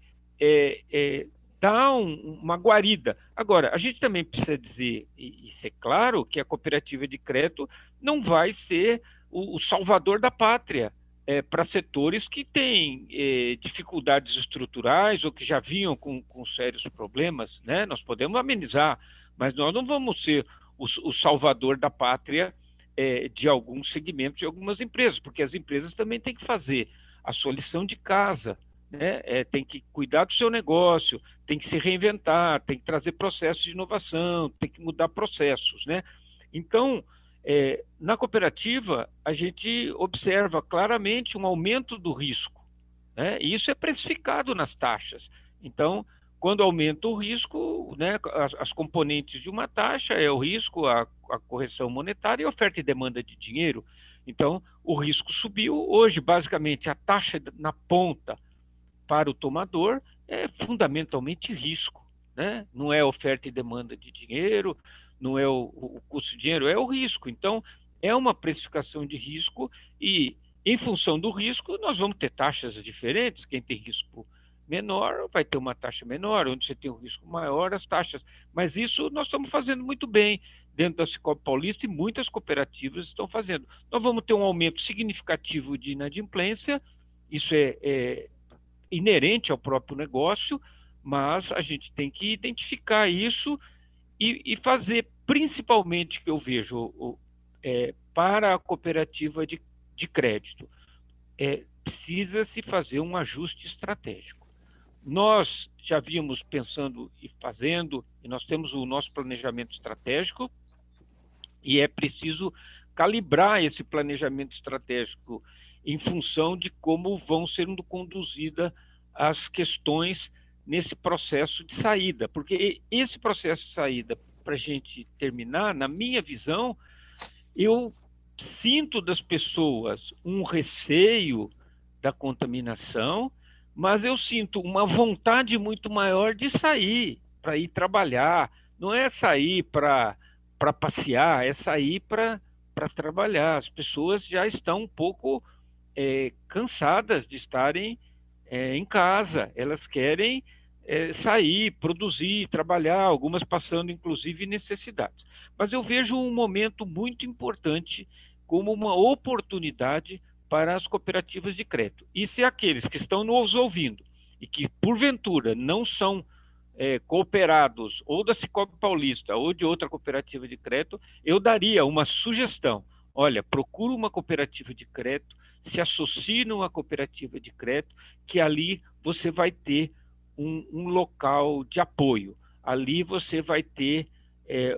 dar uma guarida. Agora, a gente também precisa dizer, e ser claro, que a cooperativa de crédito não vai ser o salvador da pátria para setores que têm dificuldades estruturais ou que já vinham com sérios problemas, né? Nós podemos amenizar, mas nós não vamos ser o salvador da pátria de alguns segmentos de algumas empresas, porque as empresas também têm que fazer a sua lição de casa, né? Tem que cuidar do seu negócio, tem que se reinventar, tem que trazer processos de inovação, tem que mudar processos, né? Então, na cooperativa, a gente observa claramente um aumento do risco, né? E isso é precificado nas taxas. Então, quando aumenta o risco, né, as componentes de uma taxa é o risco, a correção monetária e a oferta e demanda de dinheiro. Então, o risco subiu. Hoje, basicamente, a taxa na ponta para o tomador é fundamentalmente risco, né? Não é oferta e demanda de dinheiro, não é o custo de dinheiro, é o risco. Então, é uma precificação de risco e, em função do risco, nós vamos ter taxas diferentes. Quem tem risco menor vai ter uma taxa menor, onde você tem um risco maior, as taxas. Mas isso nós estamos fazendo muito bem dentro da Sicoob Paulista e muitas cooperativas estão fazendo. Nós vamos ter um aumento significativo de inadimplência, isso é inerente ao próprio negócio, mas a gente tem que identificar isso e fazer, principalmente, que eu vejo para a cooperativa de crédito, precisa-se fazer um ajuste estratégico. Nós já vínhamos pensando e fazendo, e nós temos o nosso planejamento estratégico, e é preciso calibrar esse planejamento estratégico em função de como vão sendo conduzidas as questões nesse processo de saída, porque esse processo de saída, para a gente terminar, na minha visão, eu sinto das pessoas um receio da contaminação, mas eu sinto uma vontade muito maior de sair, para ir trabalhar. Não é sair para passear, é sair para trabalhar. As pessoas já estão um pouco cansadas de estarem em casa. Elas querem sair, produzir, trabalhar, algumas passando inclusive necessidades. Mas eu vejo um momento muito importante como uma oportunidade para as cooperativas de crédito. E se aqueles que estão nos ouvindo e que, porventura, não são cooperados ou da Sicoob Paulista ou de outra cooperativa de crédito, eu daria uma sugestão. Olha, procura uma cooperativa de crédito, se associe numa cooperativa de crédito, que ali você vai ter um local de apoio. Ali você vai ter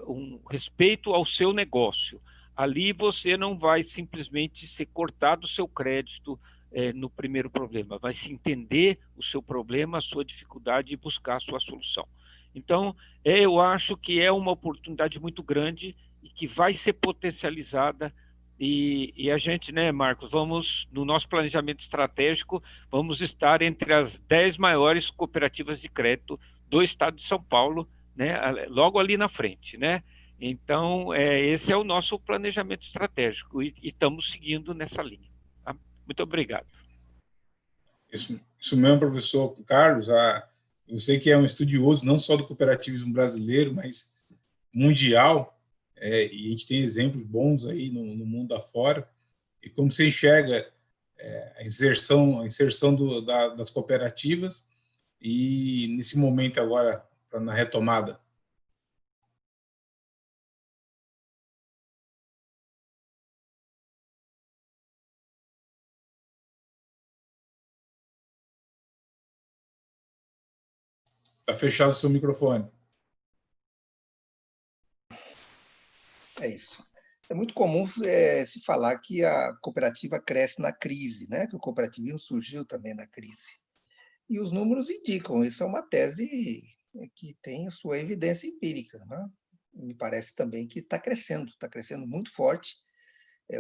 um respeito ao seu negócio. Ali você não vai simplesmente ser cortado o seu crédito no primeiro problema, vai se entender o seu problema, a sua dificuldade e buscar a sua solução. Então, eu acho que é uma oportunidade muito grande e que vai ser potencializada e a gente, né, Marcos, vamos, no nosso planejamento estratégico, vamos estar entre as 10 maiores cooperativas de crédito do estado de São Paulo, né, logo ali na frente, né? Então, esse é o nosso planejamento estratégico e estamos seguindo nessa linha. Tá? Muito obrigado. Isso mesmo, professor Carlos. Eu sei que é um estudioso não só do cooperativismo brasileiro, mas mundial, e a gente tem exemplos bons aí no mundo afora. E como você enxerga a inserção das cooperativas e nesse momento agora, na retomada? Está fechado o seu microfone. É isso. É muito comum se falar que a cooperativa cresce na crise, né? Que o cooperativismo surgiu também na crise. E os números indicam, isso é uma tese que tem sua evidência empírica, né? Me parece também que está crescendo muito forte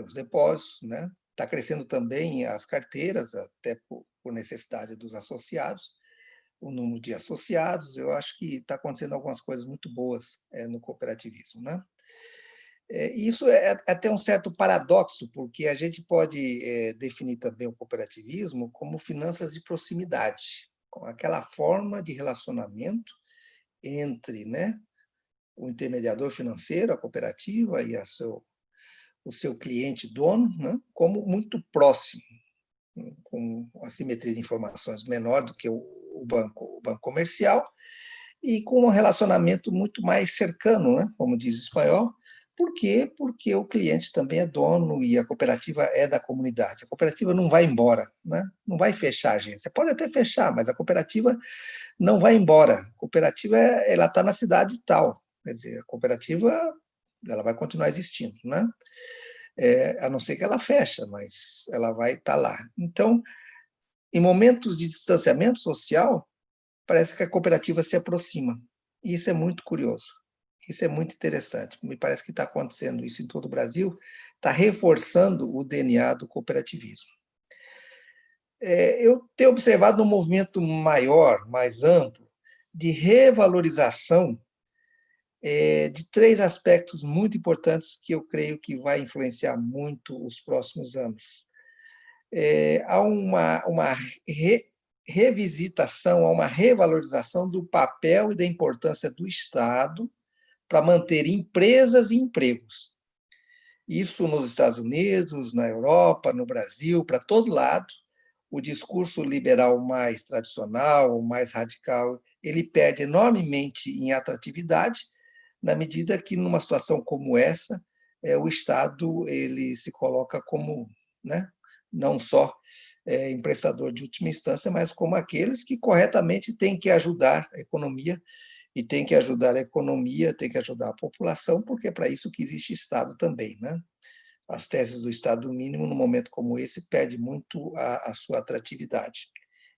os depósitos, né? Está crescendo também as carteiras, até por necessidade dos associados, o número de associados. Eu acho que está acontecendo algumas coisas muito boas no cooperativismo, né? Isso é até um certo paradoxo, porque a gente pode definir também o cooperativismo como finanças de proximidade, com aquela forma de relacionamento entre, né, o intermediador financeiro, a cooperativa, e o seu cliente dono, né, como muito próximo, com assimetria de informações menor do que o banco comercial, e com um relacionamento muito mais cercano, né, como diz o espanhol. Por quê? Porque o cliente também é dono e a cooperativa é da comunidade. A cooperativa não vai embora, né? Não vai fechar a agência. Pode até fechar, mas a cooperativa não vai embora. A cooperativa ela está na cidade tal. Quer dizer, a cooperativa ela vai continuar existindo, né? A não ser que ela feche, mas ela vai estar lá. Então, em momentos de distanciamento social, parece que a cooperativa se aproxima. E isso é muito curioso. Isso é muito interessante. Me parece que está acontecendo isso em todo o Brasil, está reforçando o DNA do cooperativismo. Eu tenho observado um movimento maior, mais amplo, de revalorização de 3 aspectos muito importantes que eu creio que vai influenciar muito os próximos anos. Há uma revisitação, há uma revalorização do papel e da importância do Estado para manter empresas e empregos. Isso nos Estados Unidos, na Europa, no Brasil, para todo lado. O discurso liberal mais tradicional, mais radical, ele perde enormemente em atratividade, na medida que, numa situação como essa, o Estado ele se coloca como, né, não só emprestador de última instância, mas como aqueles que corretamente têm que ajudar a economia, e tem que ajudar a economia, tem que ajudar a população, porque é para isso que existe Estado também, né? as teses do Estado mínimo, num momento como esse, perde muito a sua atratividade.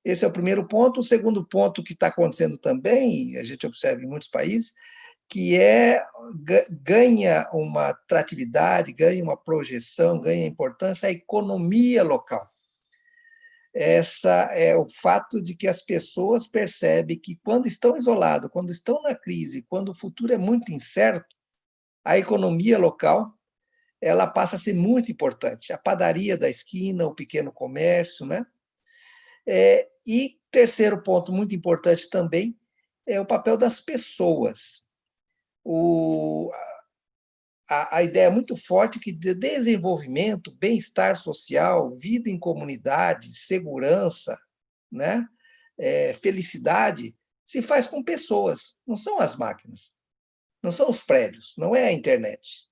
Esse é o primeiro ponto. O segundo ponto que está acontecendo também, e a gente observa em muitos países, que ganha uma atratividade, ganha uma projeção, ganha importância a economia local. Essa é o fato de que as pessoas percebem que, quando estão isoladas, quando estão na crise, quando o futuro é muito incerto, a economia local ela passa a ser muito importante. A padaria da esquina, o pequeno comércio, né? E terceiro ponto muito importante também é o papel das pessoas. A ideia muito forte que de desenvolvimento, bem-estar social, vida em comunidade, segurança, né? Felicidade, se faz com pessoas, não são as máquinas, não são os prédios, não é a internet.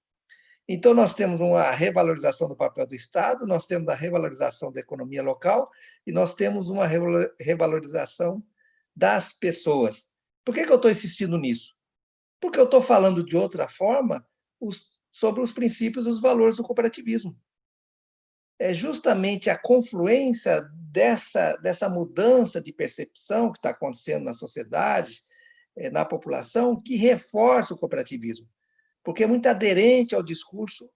Então, nós temos uma revalorização do papel do Estado, nós temos a revalorização da economia local e nós temos uma revalorização das pessoas. Por que eu estou insistindo nisso? Porque eu estou falando de outra forma sobre os princípios e os valores do cooperativismo. É justamente a confluência dessa mudança de percepção que está acontecendo na sociedade, na população, que reforça o cooperativismo, porque é muito aderente ao discurso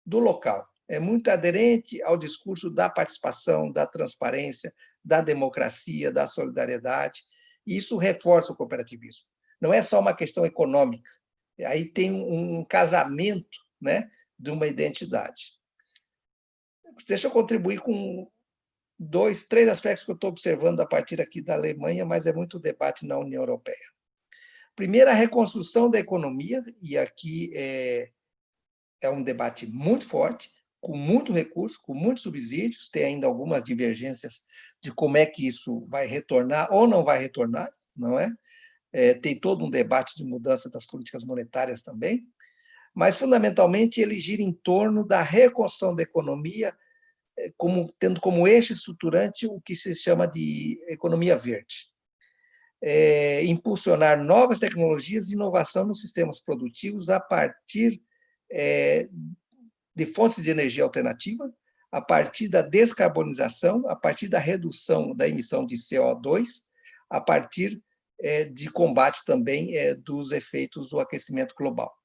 do local, é muito aderente ao discurso da participação, da transparência, da democracia, da solidariedade, e isso reforça o cooperativismo. Não é só uma questão econômica, aí tem um casamento, né, de uma identidade. Deixa eu contribuir com 2, 3 aspectos que eu estou observando a partir aqui da Alemanha, mas é muito debate na União Europeia. Primeiro, a reconstrução da economia, e aqui é um debate muito forte, com muito recurso, com muitos subsídios, tem ainda algumas divergências de como é que isso vai retornar ou não vai retornar, não é? Tem todo um debate de mudança das políticas monetárias também, mas, fundamentalmente, ele gira em torno da reconstrução da economia, tendo como eixo estruturante o que se chama de economia verde. Impulsionar novas tecnologias e inovação nos sistemas produtivos a partir de fontes de energia alternativa, a partir da descarbonização, a partir da redução da emissão de CO2, a partir de combate também dos efeitos do aquecimento global.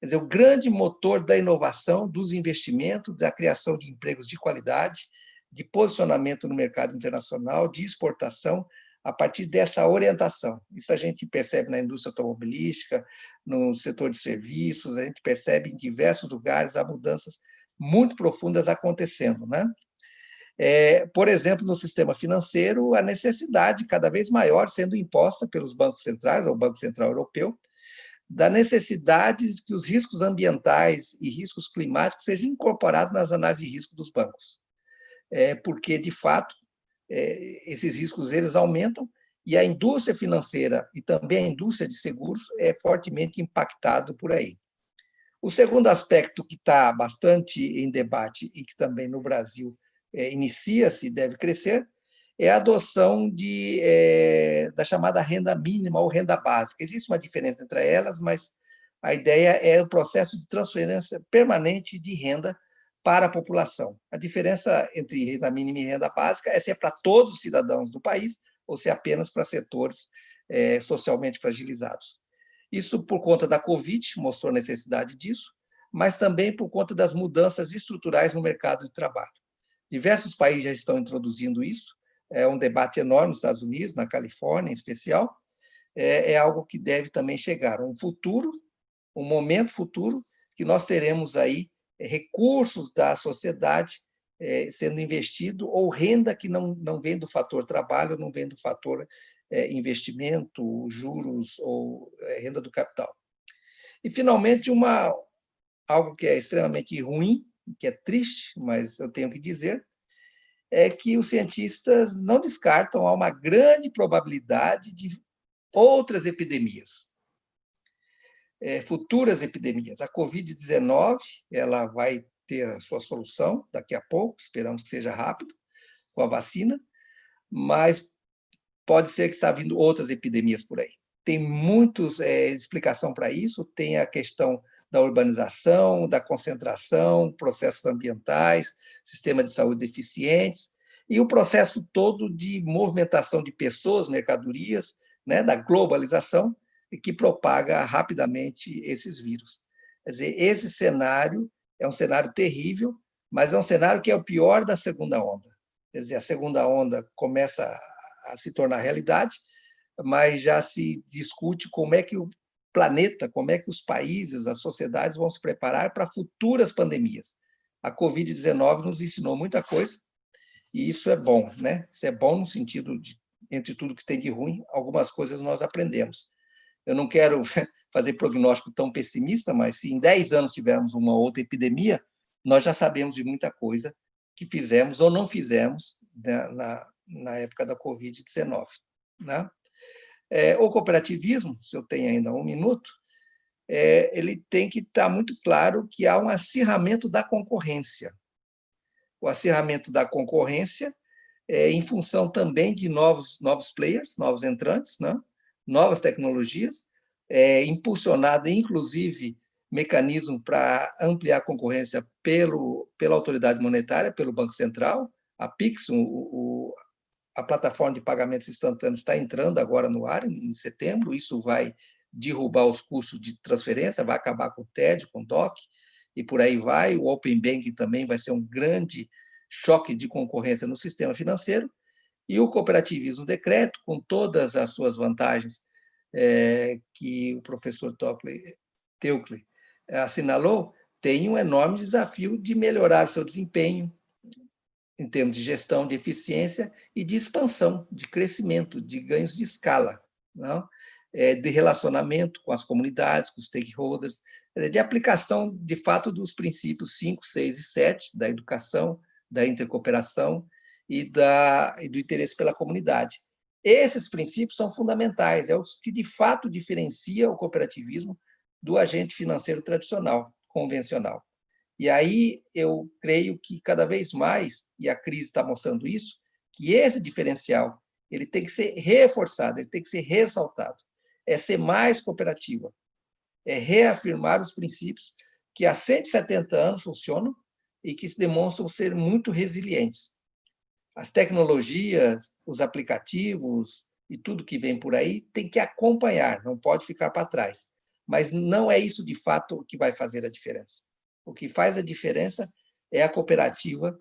Quer dizer, o grande motor da inovação, dos investimentos, da criação de empregos de qualidade, de posicionamento no mercado internacional, de exportação, a partir dessa orientação. Isso a gente percebe na indústria automobilística, no setor de serviços, a gente percebe em diversos lugares há mudanças muito profundas acontecendo, né? Por exemplo, no sistema financeiro, a necessidade cada vez maior sendo imposta pelos bancos centrais, ou Banco Central Europeu, da necessidade de que os riscos ambientais e riscos climáticos sejam incorporados nas análises de risco dos bancos. Porque, de fato, esses riscos eles aumentam e a indústria financeira e também a indústria de seguros é fortemente impactado por aí. O segundo aspecto que está bastante em debate e que também no Brasil inicia-se e deve crescer é a adoção da chamada renda mínima ou renda básica. Existe uma diferença entre elas, mas a ideia é o processo de transferência permanente de renda para a população. A diferença entre renda mínima e renda básica é se é para todos os cidadãos do país ou se é apenas para setores socialmente fragilizados. Isso por conta da Covid, mostrou a necessidade disso, mas também por conta das mudanças estruturais no mercado de trabalho. Diversos países já estão introduzindo isso, é um debate enorme nos Estados Unidos, na Califórnia em especial, é algo que deve também chegar. Um momento futuro, que nós teremos aí recursos da sociedade sendo investido, ou renda que não vem do fator trabalho, não vem do fator investimento, juros ou renda do capital. E, finalmente, algo que é extremamente ruim, que é triste, mas eu tenho que dizer, é que os cientistas não descartam há uma grande probabilidade de outras epidemias, futuras epidemias. A Covid-19 ela vai ter a sua solução daqui a pouco, esperamos que seja rápido, com a vacina, mas pode ser que está vindo outras epidemias por aí. Tem muita explicação para isso, tem a questão da urbanização, da concentração, processos ambientais, sistema de saúde deficientes, e o processo todo de movimentação de pessoas, mercadorias, né, da globalização, que propaga rapidamente esses vírus. Quer dizer, esse cenário é um cenário terrível, mas é um cenário que é o pior da segunda onda. Quer dizer, a segunda onda começa a se tornar realidade, mas já se discute como é que o planeta, como é que os países, as sociedades vão se preparar para futuras pandemias. A Covid-19 nos ensinou muita coisa, e isso é bom, né? Isso é bom no sentido de, entre tudo que tem de ruim, algumas coisas nós aprendemos. Eu não quero fazer prognóstico tão pessimista, mas se em 10 anos tivermos uma outra epidemia, nós já sabemos de muita coisa que fizemos ou não fizemos, né, na época da Covid-19. Né? O cooperativismo, se eu tenho ainda um minuto, ele tem que estar muito claro que há um acirramento da concorrência. O acirramento da concorrência em função também de novos players, novos entrantes, né? Novas tecnologias, impulsionada, inclusive, mecanismo para ampliar a concorrência pela autoridade monetária, pelo Banco Central. A Pix, a plataforma de pagamentos instantâneos, está entrando agora no ar, em setembro. Isso vai derrubar os custos de transferência, vai acabar com o TED, com o DOC, e por aí vai. O Open Banking também vai ser um grande choque de concorrência no sistema financeiro. E o cooperativismo decreto, com todas as suas vantagens que o professor Teucli assinalou, tem um enorme desafio de melhorar seu desempenho em termos de gestão, de eficiência e de expansão, de crescimento, de ganhos de escala, não? De relacionamento com as comunidades, com os stakeholders, de aplicação, de fato, dos princípios 5, 6 e 7 da educação, da intercooperação e do interesse pela comunidade. Esses princípios são fundamentais, é o que, de fato, diferencia o cooperativismo do agente financeiro tradicional, convencional. E aí eu creio que, cada vez mais, e a crise está mostrando isso, que esse diferencial ele tem que ser reforçado, ele tem que ser ressaltado. É ser mais cooperativa, é reafirmar os princípios que há 170 anos funcionam e que se demonstram ser muito resilientes. As tecnologias, os aplicativos e tudo que vem por aí tem que acompanhar, não pode ficar para trás. Mas não é isso, de fato, que vai fazer a diferença. O que faz a diferença é a cooperativa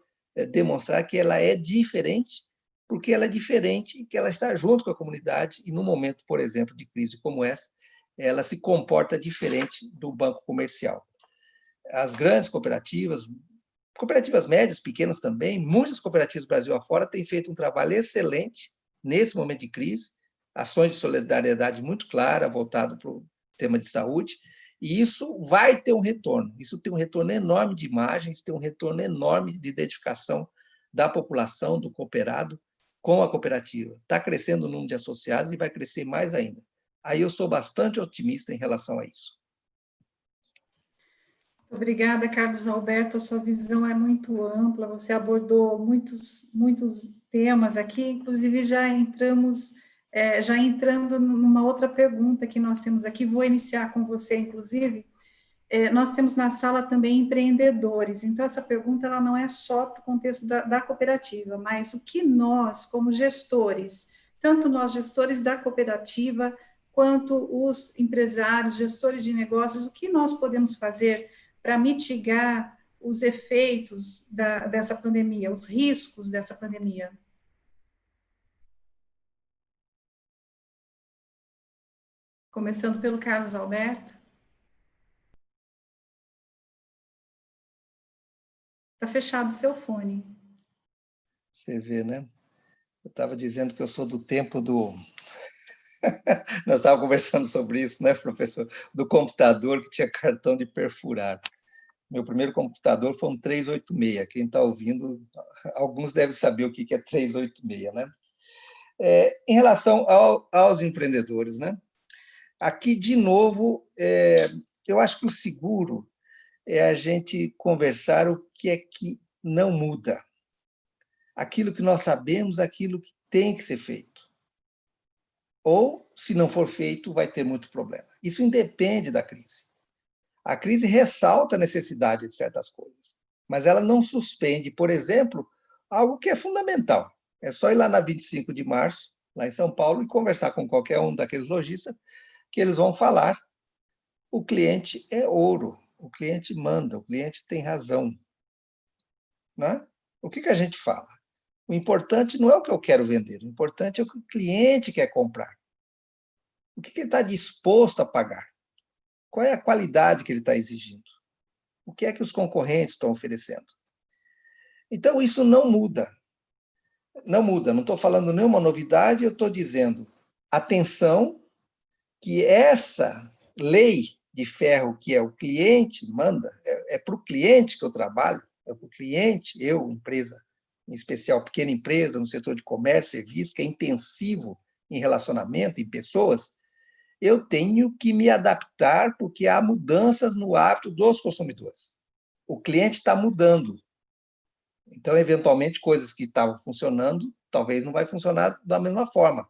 demonstrar que ela é diferente, porque ela é diferente e que ela está junto com a comunidade e, no momento, por exemplo, de crise como essa, ela se comporta diferente do banco comercial. As grandes cooperativas médias, pequenas também, muitas cooperativas do Brasil afora têm feito um trabalho excelente nesse momento de crise, ações de solidariedade muito claras, voltado para o tema de saúde, e isso vai ter um retorno. Isso tem um retorno enorme de imagens, tem um retorno enorme de identificação da população, do cooperado, com a cooperativa. Está crescendo o número de associados e vai crescer mais ainda. Aí eu sou bastante otimista em relação a isso. Obrigada, Carlos Alberto, a sua visão é muito ampla, você abordou muitos temas aqui, inclusive já entrando numa outra pergunta que nós temos aqui, vou iniciar com você, inclusive. Nós temos na sala também empreendedores, então essa pergunta ela não é só para o contexto da cooperativa, mas o que nós, como gestores, tanto nós gestores da cooperativa, quanto os empresários, gestores de negócios, o que nós podemos fazer para mitigar os efeitos dessa pandemia, os riscos dessa pandemia? Começando pelo Carlos Alberto. Está fechado o seu fone. Você vê, né? Eu estava dizendo que eu sou do tempo do... Nós estávamos conversando sobre isso, né, professor? Do computador que tinha cartão de perfurar. Meu primeiro computador foi um 386. Quem está ouvindo, alguns devem saber o que é 386, né? Em relação aos empreendedores, né? Aqui, de novo, eu acho que o seguro é a gente conversar o que é que não muda. Aquilo que nós sabemos, aquilo que tem que ser feito. Ou, se não for feito, vai ter muito problema. Isso independe da crise. A crise ressalta a necessidade de certas coisas, mas ela não suspende, por exemplo, algo que é fundamental. É só ir lá na 25 de março, lá em São Paulo, e conversar com qualquer um daqueles lojistas, que eles vão falar: o cliente é ouro, o cliente manda, o cliente tem razão. Né? O que a gente fala? O importante não é o que eu quero vender, o importante é o que o cliente quer comprar. O que ele está disposto a pagar? Qual é a qualidade que ele está exigindo? O que é que os concorrentes estão oferecendo? Então, isso não muda. Não muda, não estou falando nenhuma novidade, eu estou dizendo, atenção, que essa lei de ferro que é o cliente manda, é para o cliente que eu trabalho, é para o cliente, eu, empresa, em especial pequena empresa, no setor de comércio, serviço, que é intensivo em relacionamento, em pessoas, eu tenho que me adaptar porque há mudanças no hábito dos consumidores. O cliente está mudando. Então, eventualmente, coisas que estavam funcionando, talvez não vai funcionar da mesma forma.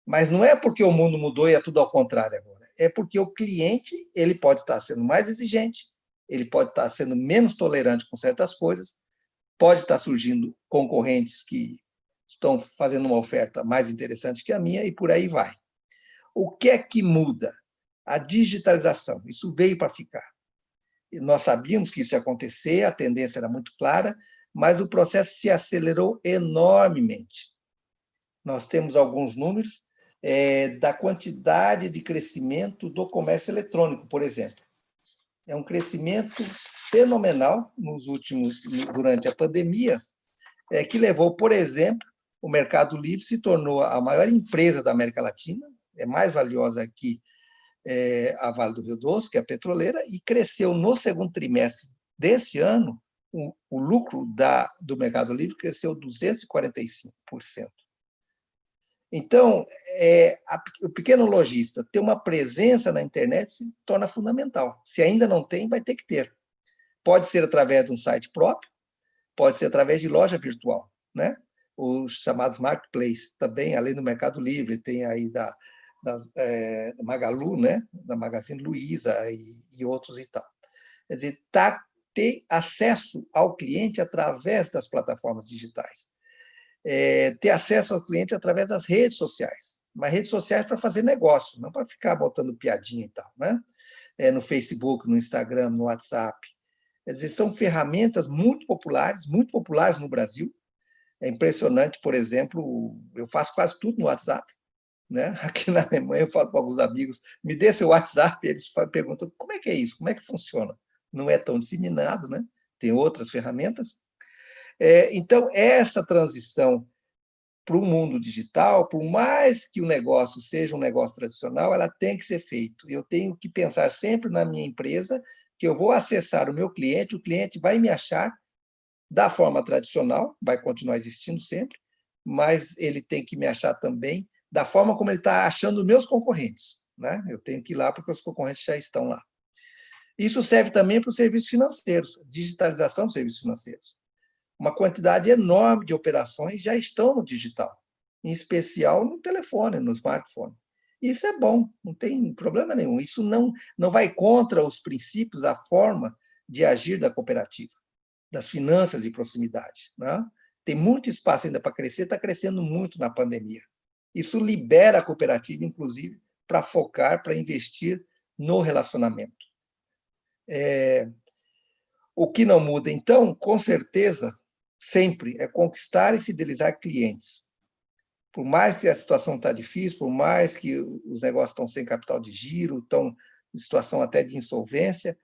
Mas não é porque o mundo mudou e é tudo ao contrário agora. É porque o cliente ele pode estar sendo mais exigente, ele pode estar sendo menos tolerante com certas coisas, pode estar surgindo concorrentes que estão fazendo uma oferta mais interessante que a minha e por aí vai. O que é que muda? A digitalização. Isso veio para ficar. E nós sabíamos que isso ia acontecer, a tendência era muito clara, mas o processo se acelerou enormemente. Nós temos alguns números da quantidade de crescimento do comércio eletrônico, por exemplo. É um crescimento fenomenal durante a pandemia, que levou, por exemplo, o Mercado Livre se tornou a maior empresa da América Latina, é mais valiosa que a Vale do Rio Doce, que é a petroleira, e cresceu no segundo trimestre desse ano, o lucro do Mercado Livre cresceu 245%. Então, o pequeno lojista ter uma presença na internet se torna fundamental. Se ainda não tem, vai ter que ter. Pode ser através de um site próprio, pode ser através de loja virtual, né? Os chamados marketplace também, além do Mercado Livre, tem aí da Magalu, né? Da Magazine Luiza e outros e tal. Quer dizer, ter acesso ao cliente através das plataformas digitais. Ter acesso ao cliente através das redes sociais, mas redes sociais para fazer negócio, não para ficar botando piadinha e tal, né? No Facebook, no Instagram, no WhatsApp. Quer dizer, são ferramentas muito populares no Brasil. É impressionante, por exemplo, eu faço quase tudo no WhatsApp, né? Aqui na Alemanha eu falo para alguns amigos, me dê seu WhatsApp, eles perguntam, como é que é isso? Como é que funciona? Não é tão disseminado, né? Tem outras ferramentas. Então, essa transição para o mundo digital, por mais que o negócio seja um negócio tradicional, ela tem que ser feita. Eu tenho que pensar sempre na minha empresa que eu vou acessar o meu cliente, o cliente vai me achar da forma tradicional, vai continuar existindo sempre, mas ele tem que me achar também da forma como ele está achando os meus concorrentes. Né? Eu tenho que ir lá porque os concorrentes já estão lá. Isso serve também para os serviços financeiros, digitalização dos serviços financeiros. Uma quantidade enorme de operações já estão no digital, em especial no telefone, no smartphone. Isso é bom, não tem problema nenhum. Isso não vai contra os princípios, a forma de agir da cooperativa, das finanças de proximidade. Né? Tem muito espaço ainda para crescer, está crescendo muito na pandemia. Isso libera a cooperativa, inclusive, para focar, para investir no relacionamento. O que não muda, então, com certeza, sempre é conquistar e fidelizar clientes. Por mais que a situação está difícil, por mais que os negócios estão sem capital de giro, estão em situação até de insolvência,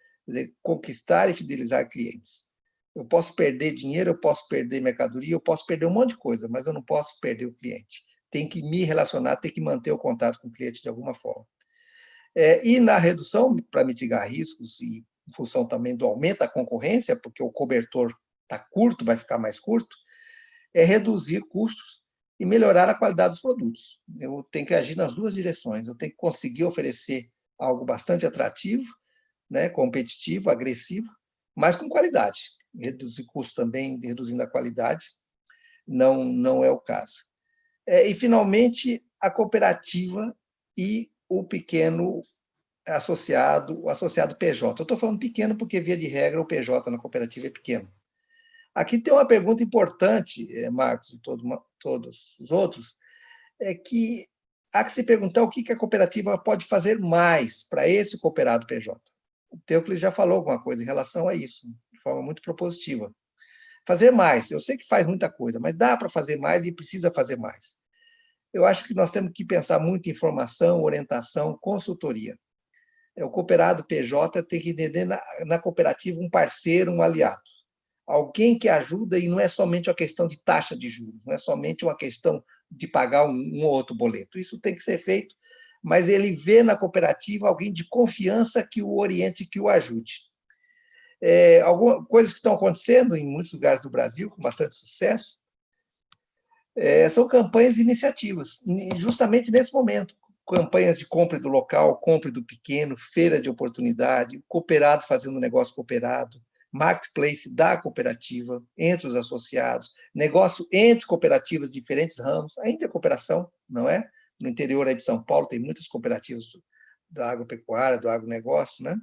conquistar e fidelizar clientes. Eu posso perder dinheiro, eu posso perder mercadoria, eu posso perder um monte de coisa, mas eu não posso perder o cliente. Tem que me relacionar, tem que manter o contato com o cliente de alguma forma. E na redução, para mitigar riscos, e em função também do aumento da concorrência, porque o cobertor está curto, vai ficar mais curto, é reduzir custos e melhorar a qualidade dos produtos. Eu tenho que agir nas duas direções. Eu tenho que conseguir oferecer algo bastante atrativo, né, competitivo, agressivo, mas com qualidade. Reduzir custos também, reduzindo a qualidade, não é o caso. E, finalmente, a cooperativa e o pequeno o associado PJ. Eu estou falando pequeno porque, via de regra, o PJ na cooperativa é pequeno. Aqui tem uma pergunta importante, Marcos, e todos os outros, é que há que se perguntar o que a cooperativa pode fazer mais para esse cooperado PJ. O Teucles já falou alguma coisa em relação a isso, de forma muito propositiva. Fazer mais, eu sei que faz muita coisa, mas dá para fazer mais e precisa fazer mais. Eu acho que nós temos que pensar muito em formação, orientação, consultoria. O cooperado PJ tem que entender na cooperativa um parceiro, um aliado. Alguém que ajuda, e não é somente uma questão de taxa de juros, não é somente uma questão de pagar um ou outro boleto. Isso tem que ser feito, mas ele vê na cooperativa alguém de confiança que o oriente, que o ajude. Algumas coisas que estão acontecendo em muitos lugares do Brasil, com bastante sucesso, são campanhas e iniciativas, justamente nesse momento. Campanhas de compra do local, compra do pequeno, feira de oportunidade, cooperado fazendo negócio cooperado, marketplace da cooperativa, entre os associados, negócio entre cooperativas de diferentes ramos, a intercooperação, não é? No interior aí de São Paulo tem muitas cooperativas da agropecuária, do agronegócio, né?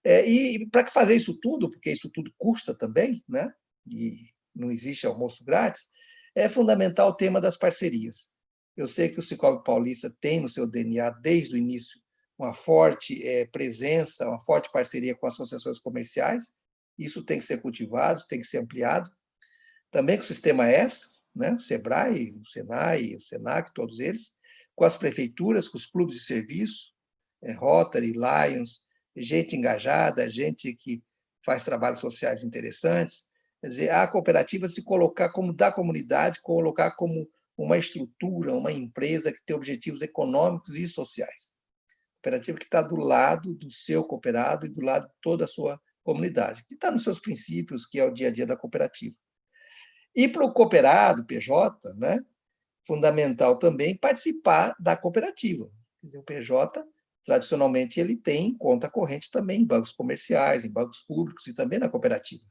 E para fazer isso tudo, porque isso tudo custa também, né? E não existe almoço grátis, é fundamental o tema das parcerias. Eu sei que o Sicoob Paulista tem no seu DNA, desde o início, uma forte presença, uma forte parceria com associações comerciais. Isso tem que ser cultivado, tem que ser ampliado. Também com o Sistema S, né? O SEBRAE, o SENAI, o SENAC, todos eles, com as prefeituras, com os clubes de serviço, Rotary, Lions, gente engajada, gente que faz trabalhos sociais interessantes. Quer dizer, a cooperativa se colocar como da comunidade, colocar como uma estrutura, uma empresa que tem objetivos econômicos e sociais. Cooperativa que está do lado do seu cooperado e do lado de toda a sua comunidade, que está nos seus princípios, que é o dia a dia da cooperativa. E para o cooperado, PJ, né, fundamental também participar da cooperativa. Quer dizer, o PJ, tradicionalmente, ele tem conta corrente também em bancos comerciais, em bancos públicos e também na cooperativa.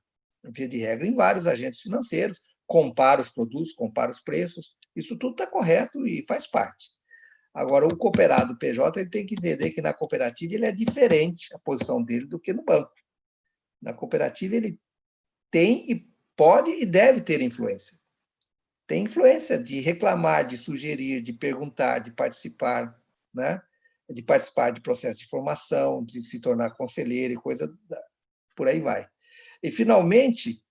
Via de regra, em vários agentes financeiros, compara os produtos, compara os preços, isso tudo está correto e faz parte. Agora, o cooperado PJ ele tem que entender que na cooperativa ele é diferente a posição dele do que no banco. Na cooperativa ele tem e pode e deve ter influência. Tem influência de reclamar, de sugerir, de perguntar, de participar, né? De participar de processo de formação, de se tornar conselheiro e coisa por aí vai. E, finalmente,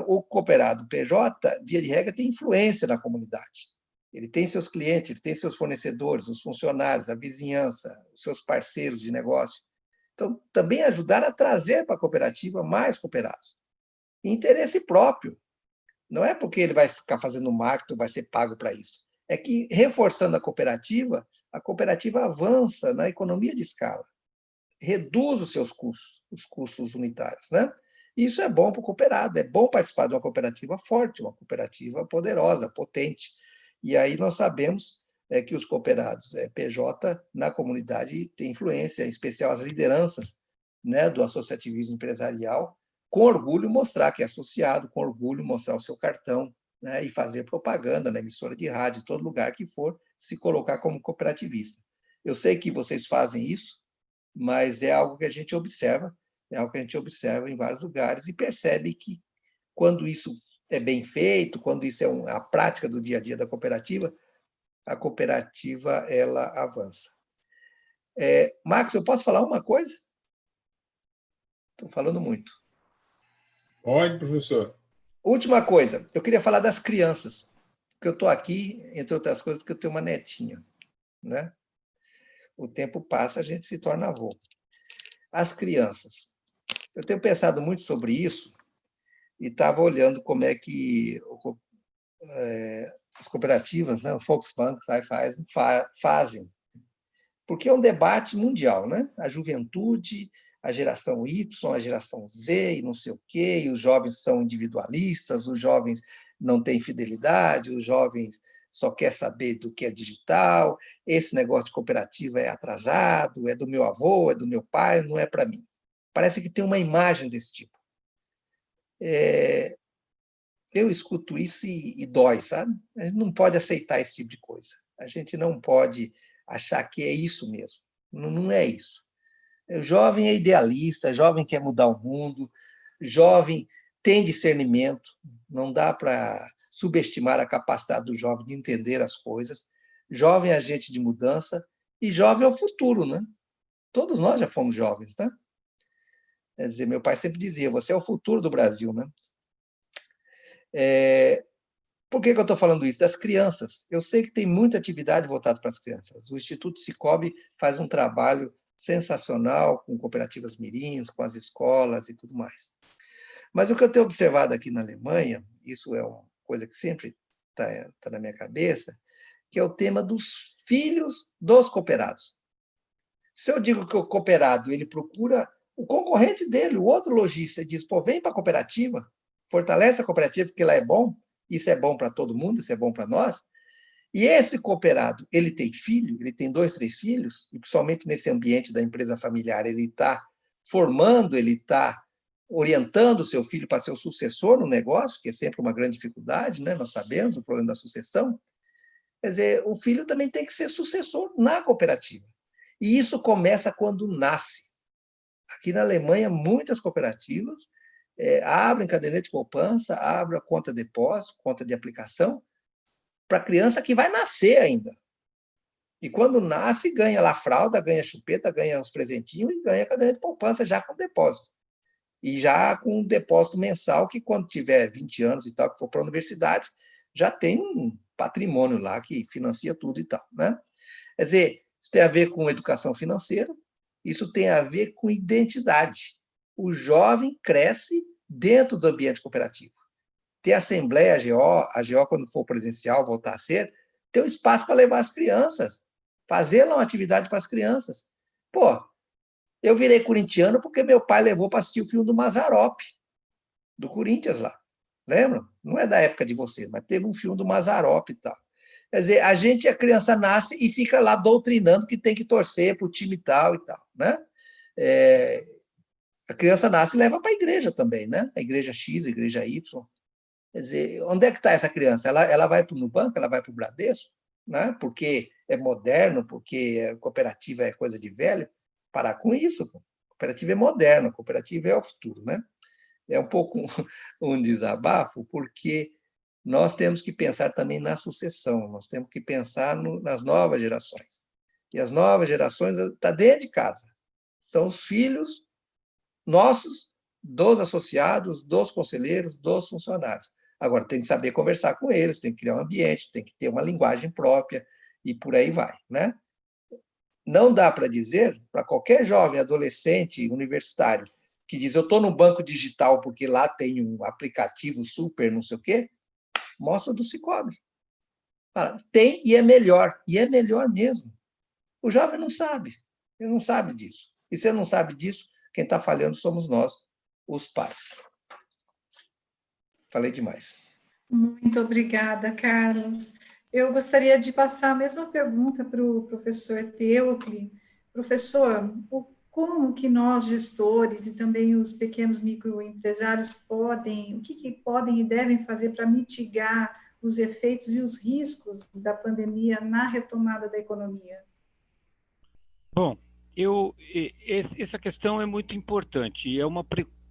o cooperado PJ, via de regra, tem influência na comunidade. Ele tem seus clientes, ele tem seus fornecedores, os funcionários, a vizinhança, os seus parceiros de negócio. Então, também ajudar a trazer para a cooperativa mais cooperados. Interesse próprio. Não é porque ele vai ficar fazendo marketing, vai ser pago para isso. É que, reforçando a cooperativa avança na economia de escala, reduz os seus custos, os custos unitários, né? Isso é bom para o cooperado, é bom participar de uma cooperativa forte, uma cooperativa poderosa, potente. E aí nós sabemos que os cooperados PJ na comunidade têm influência, em especial as lideranças, né, do associativismo empresarial, com orgulho mostrar que é associado, com orgulho mostrar o seu cartão, né, e fazer propaganda na emissora de rádio, em todo lugar que for, se colocar como cooperativista. Eu sei que vocês fazem isso, mas é algo que a gente observa, em vários lugares e percebe que, quando isso é bem feito, quando isso é a prática do dia a dia da cooperativa, a cooperativa ela avança. Marcos, eu posso falar uma coisa? Estou falando muito. Pode, professor. Última coisa, eu queria falar das crianças, porque eu estou aqui, entre outras coisas, porque eu tenho uma netinha, né? O tempo passa, a gente se torna avô. As crianças. Eu tenho pensado muito sobre isso e estava olhando como é que as cooperativas, né, o Volksbank, Raiffeisen, fazem. Porque é um debate mundial, né? A juventude, a geração Y, a geração Z e não sei o quê, e os jovens são individualistas, os jovens não têm fidelidade, os jovens só querem saber do que é digital, esse negócio de cooperativa é atrasado, é do meu avô, é do meu pai, não é para mim. Parece que tem uma imagem desse tipo. Eu escuto isso e dói, sabe? A gente não pode aceitar esse tipo de coisa. A gente não pode achar que é isso mesmo. Não é isso. O jovem é idealista, jovem quer mudar o mundo, jovem tem discernimento, não dá para subestimar a capacidade do jovem de entender as coisas. Jovem é agente de mudança e jovem é o futuro, né? Todos nós já fomos jovens, né? Quer dizer, meu pai sempre dizia, você é o futuro do Brasil, né? Por que eu estou falando isso? Das crianças. Eu sei que tem muita atividade voltada para as crianças. O Instituto Cicobi faz um trabalho sensacional com cooperativas mirins, com as escolas e tudo mais. Mas o que eu tenho observado aqui na Alemanha, isso é uma coisa que sempre está na minha cabeça, que é o tema dos filhos dos cooperados. Se eu digo que o cooperado ele procura o concorrente dele, o outro lojista, diz, pô, vem para a cooperativa, fortalece a cooperativa porque lá é bom, isso é bom para todo mundo, isso é bom para nós. E esse cooperado, ele tem filho, ele tem 2, 3 filhos, e principalmente nesse ambiente da empresa familiar, ele está formando, ele está orientando o seu filho para ser o sucessor no negócio, que é sempre uma grande dificuldade, né? Nós sabemos o problema da sucessão. Quer dizer, o filho também tem que ser sucessor na cooperativa. E isso começa quando nasce. Aqui na Alemanha, muitas cooperativas abrem caderneta de poupança, abrem a conta de depósito, conta de aplicação, para a criança que vai nascer ainda. E quando nasce, ganha lá fralda, ganha chupeta, ganha os presentinhos e ganha a caderneta de poupança já com depósito. E já com um depósito mensal, que quando tiver 20 anos e tal, que for para a universidade, já tem um patrimônio lá que financia tudo e tal, né? Quer dizer, isso tem a ver com educação financeira, isso tem a ver com identidade. O jovem cresce dentro do ambiente cooperativo. Ter assembleia, a GO, quando for presencial, voltar a ser, ter um espaço para levar as crianças, fazer lá uma atividade para as crianças. Pô, eu virei corintiano porque meu pai levou para assistir o filme do Mazzaropi, do Corinthians lá. Lembra? Não é da época de vocês, mas teve um filme do Mazzaropi e tal. Quer dizer, a criança nasce e fica lá doutrinando que tem que torcer para o time tal e tal, né? A criança nasce e leva para a igreja também, né? A igreja X, a igreja Y. Quer dizer, onde é que está essa criança? Ela vai para o Nubank, ela vai para o Bradesco, né? Porque é moderno, porque a cooperativa é coisa de velho. Parar com isso, pô. Cooperativa é moderno, cooperativa é o futuro, né? É um pouco um desabafo, porque nós temos que pensar também na sucessão, nós temos que pensar nas novas gerações. E as novas gerações estão dentro de casa. São os filhos nossos, dos associados, dos conselheiros, dos funcionários. Agora, tem que saber conversar com eles, tem que criar um ambiente, tem que ter uma linguagem própria, e por aí vai, né? Não dá para dizer, para qualquer jovem, adolescente, universitário, que diz, eu estou no banco digital porque lá tem um aplicativo super não sei o quê, mostra do Cicobi. Fala, tem e é melhor mesmo. O jovem não sabe, ele não sabe disso. E se ele não sabe disso, quem está falhando somos nós, os pais. Falei demais. Muito obrigada, Carlos. Eu gostaria de passar a mesma pergunta para o professor Teucli. Professor, como que nós, gestores, e também os pequenos microempresários o que podem e devem fazer para mitigar os efeitos e os riscos da pandemia na retomada da economia? Bom, essa questão é muito importante e é uma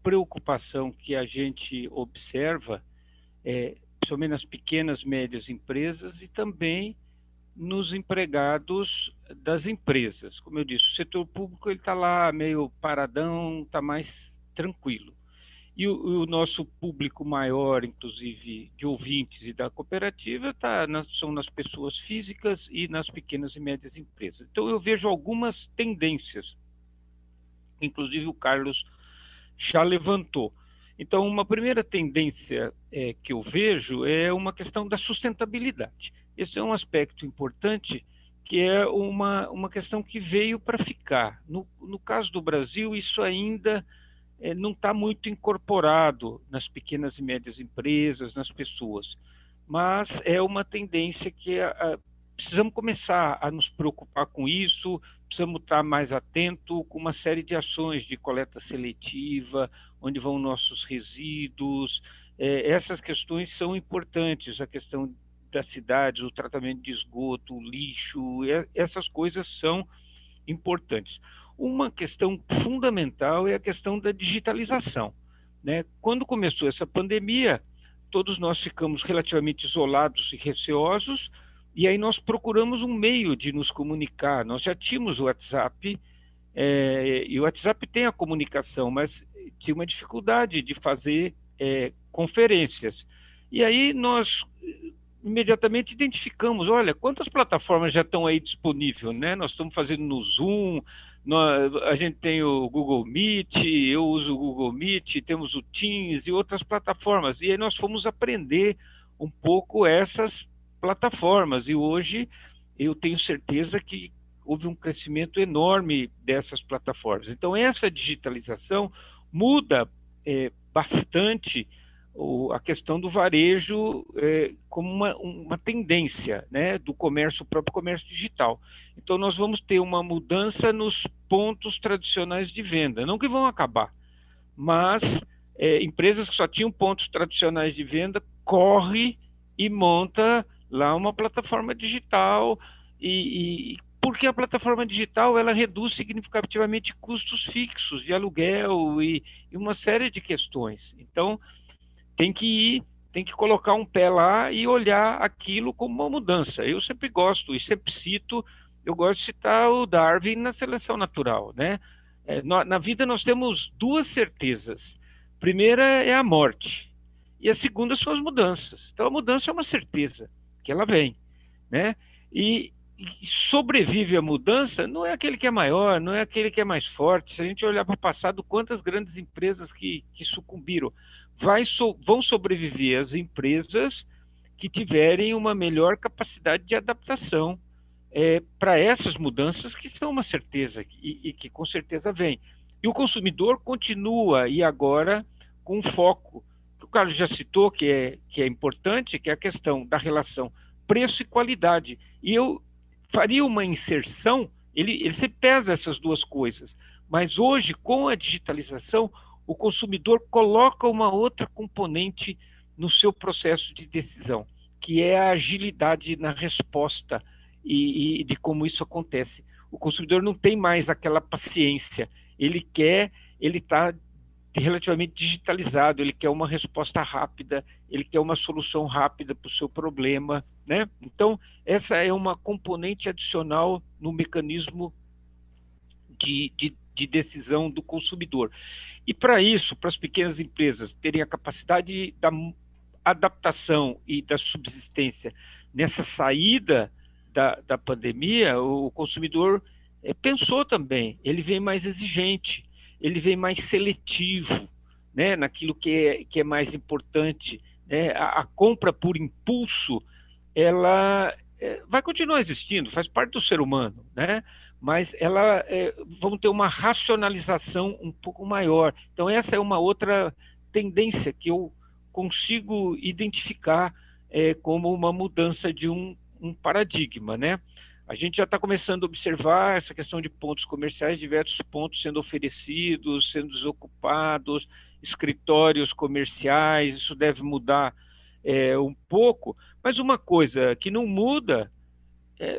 preocupação que a gente observa, principalmente nas pequenas e médias empresas e também nos empregados das empresas. Como eu disse, o setor público está lá meio paradão, está mais tranquilo. E o nosso público maior, inclusive de ouvintes e da cooperativa, são nas pessoas físicas e nas pequenas e médias empresas. Então, eu vejo algumas tendências, inclusive o Carlos já levantou. Então, uma primeira tendência que eu vejo é uma questão da sustentabilidade. Esse é um aspecto importante, que é uma questão que veio para ficar. No caso do Brasil, isso ainda não está muito incorporado nas pequenas e médias empresas, nas pessoas, mas é uma tendência que precisamos começar a nos preocupar com isso, precisamos estar mais atentos com uma série de ações de coleta seletiva, onde vão nossos resíduos, essas questões são importantes, a questão das cidades, o tratamento de esgoto, o lixo, essas coisas são importantes. Uma questão fundamental é a questão da digitalização, né? Quando começou essa pandemia, todos nós ficamos relativamente isolados e receosos, e aí nós procuramos um meio de nos comunicar. Nós já tínhamos o WhatsApp, e o WhatsApp tem a comunicação, mas tinha uma dificuldade de fazer conferências. E aí nós imediatamente identificamos, olha, quantas plataformas já estão aí disponíveis, né? Nós estamos fazendo no Zoom, a gente tem o Google Meet, eu uso o Google Meet, temos o Teams e outras plataformas. E aí nós fomos aprender um pouco essas plataformas. E hoje eu tenho certeza que houve um crescimento enorme dessas plataformas. Então, essa digitalização muda bastante a questão do varejo como uma tendência, né, do próprio comércio digital. Então, nós vamos ter uma mudança nos pontos tradicionais de venda, não que vão acabar, mas empresas que só tinham pontos tradicionais de venda, corre e monta lá uma plataforma digital, porque a plataforma digital ela reduz significativamente custos fixos de aluguel e uma série de questões. Então, tem que colocar um pé lá e olhar aquilo como uma mudança. Eu sempre gosto e sempre cito, eu gosto de citar o Darwin na seleção natural, né? Na vida nós temos duas certezas. A primeira é a morte e a segunda são as mudanças. Então a mudança é uma certeza que ela vem, né? E sobrevive a mudança não é aquele que é maior, não é aquele que é mais forte. Se a gente olhar para o passado, quantas grandes empresas que sucumbiram, vão sobreviver as empresas que tiverem uma melhor capacidade de adaptação para essas mudanças que são uma certeza e que com certeza vem. E o consumidor continua, e agora, com um foco, que o Carlos já citou, que é importante, que é a questão da relação preço e qualidade. E eu faria uma inserção, ele se pesa essas duas coisas, mas hoje, com a digitalização, o consumidor coloca uma outra componente no seu processo de decisão, que é a agilidade na resposta e de como isso acontece. O consumidor não tem mais aquela paciência, ele está relativamente digitalizado, ele quer uma resposta rápida, ele quer uma solução rápida para o seu problema, né? Então, essa é uma componente adicional no mecanismo de decisão do consumidor. E para isso, para as pequenas empresas terem a capacidade da adaptação e da subsistência nessa saída da pandemia, o consumidor pensou também, ele vem mais exigente, ele vem mais seletivo, né, naquilo que é mais importante, né? A compra por impulso, ela vai continuar existindo, faz parte do ser humano, né? Mas vamos ter uma racionalização um pouco maior. Então, essa é uma outra tendência que eu consigo identificar como uma mudança de um paradigma, né? A gente já está começando a observar essa questão de pontos comerciais, diversos pontos sendo oferecidos, sendo desocupados, escritórios comerciais, isso deve mudar um pouco, mas uma coisa que não muda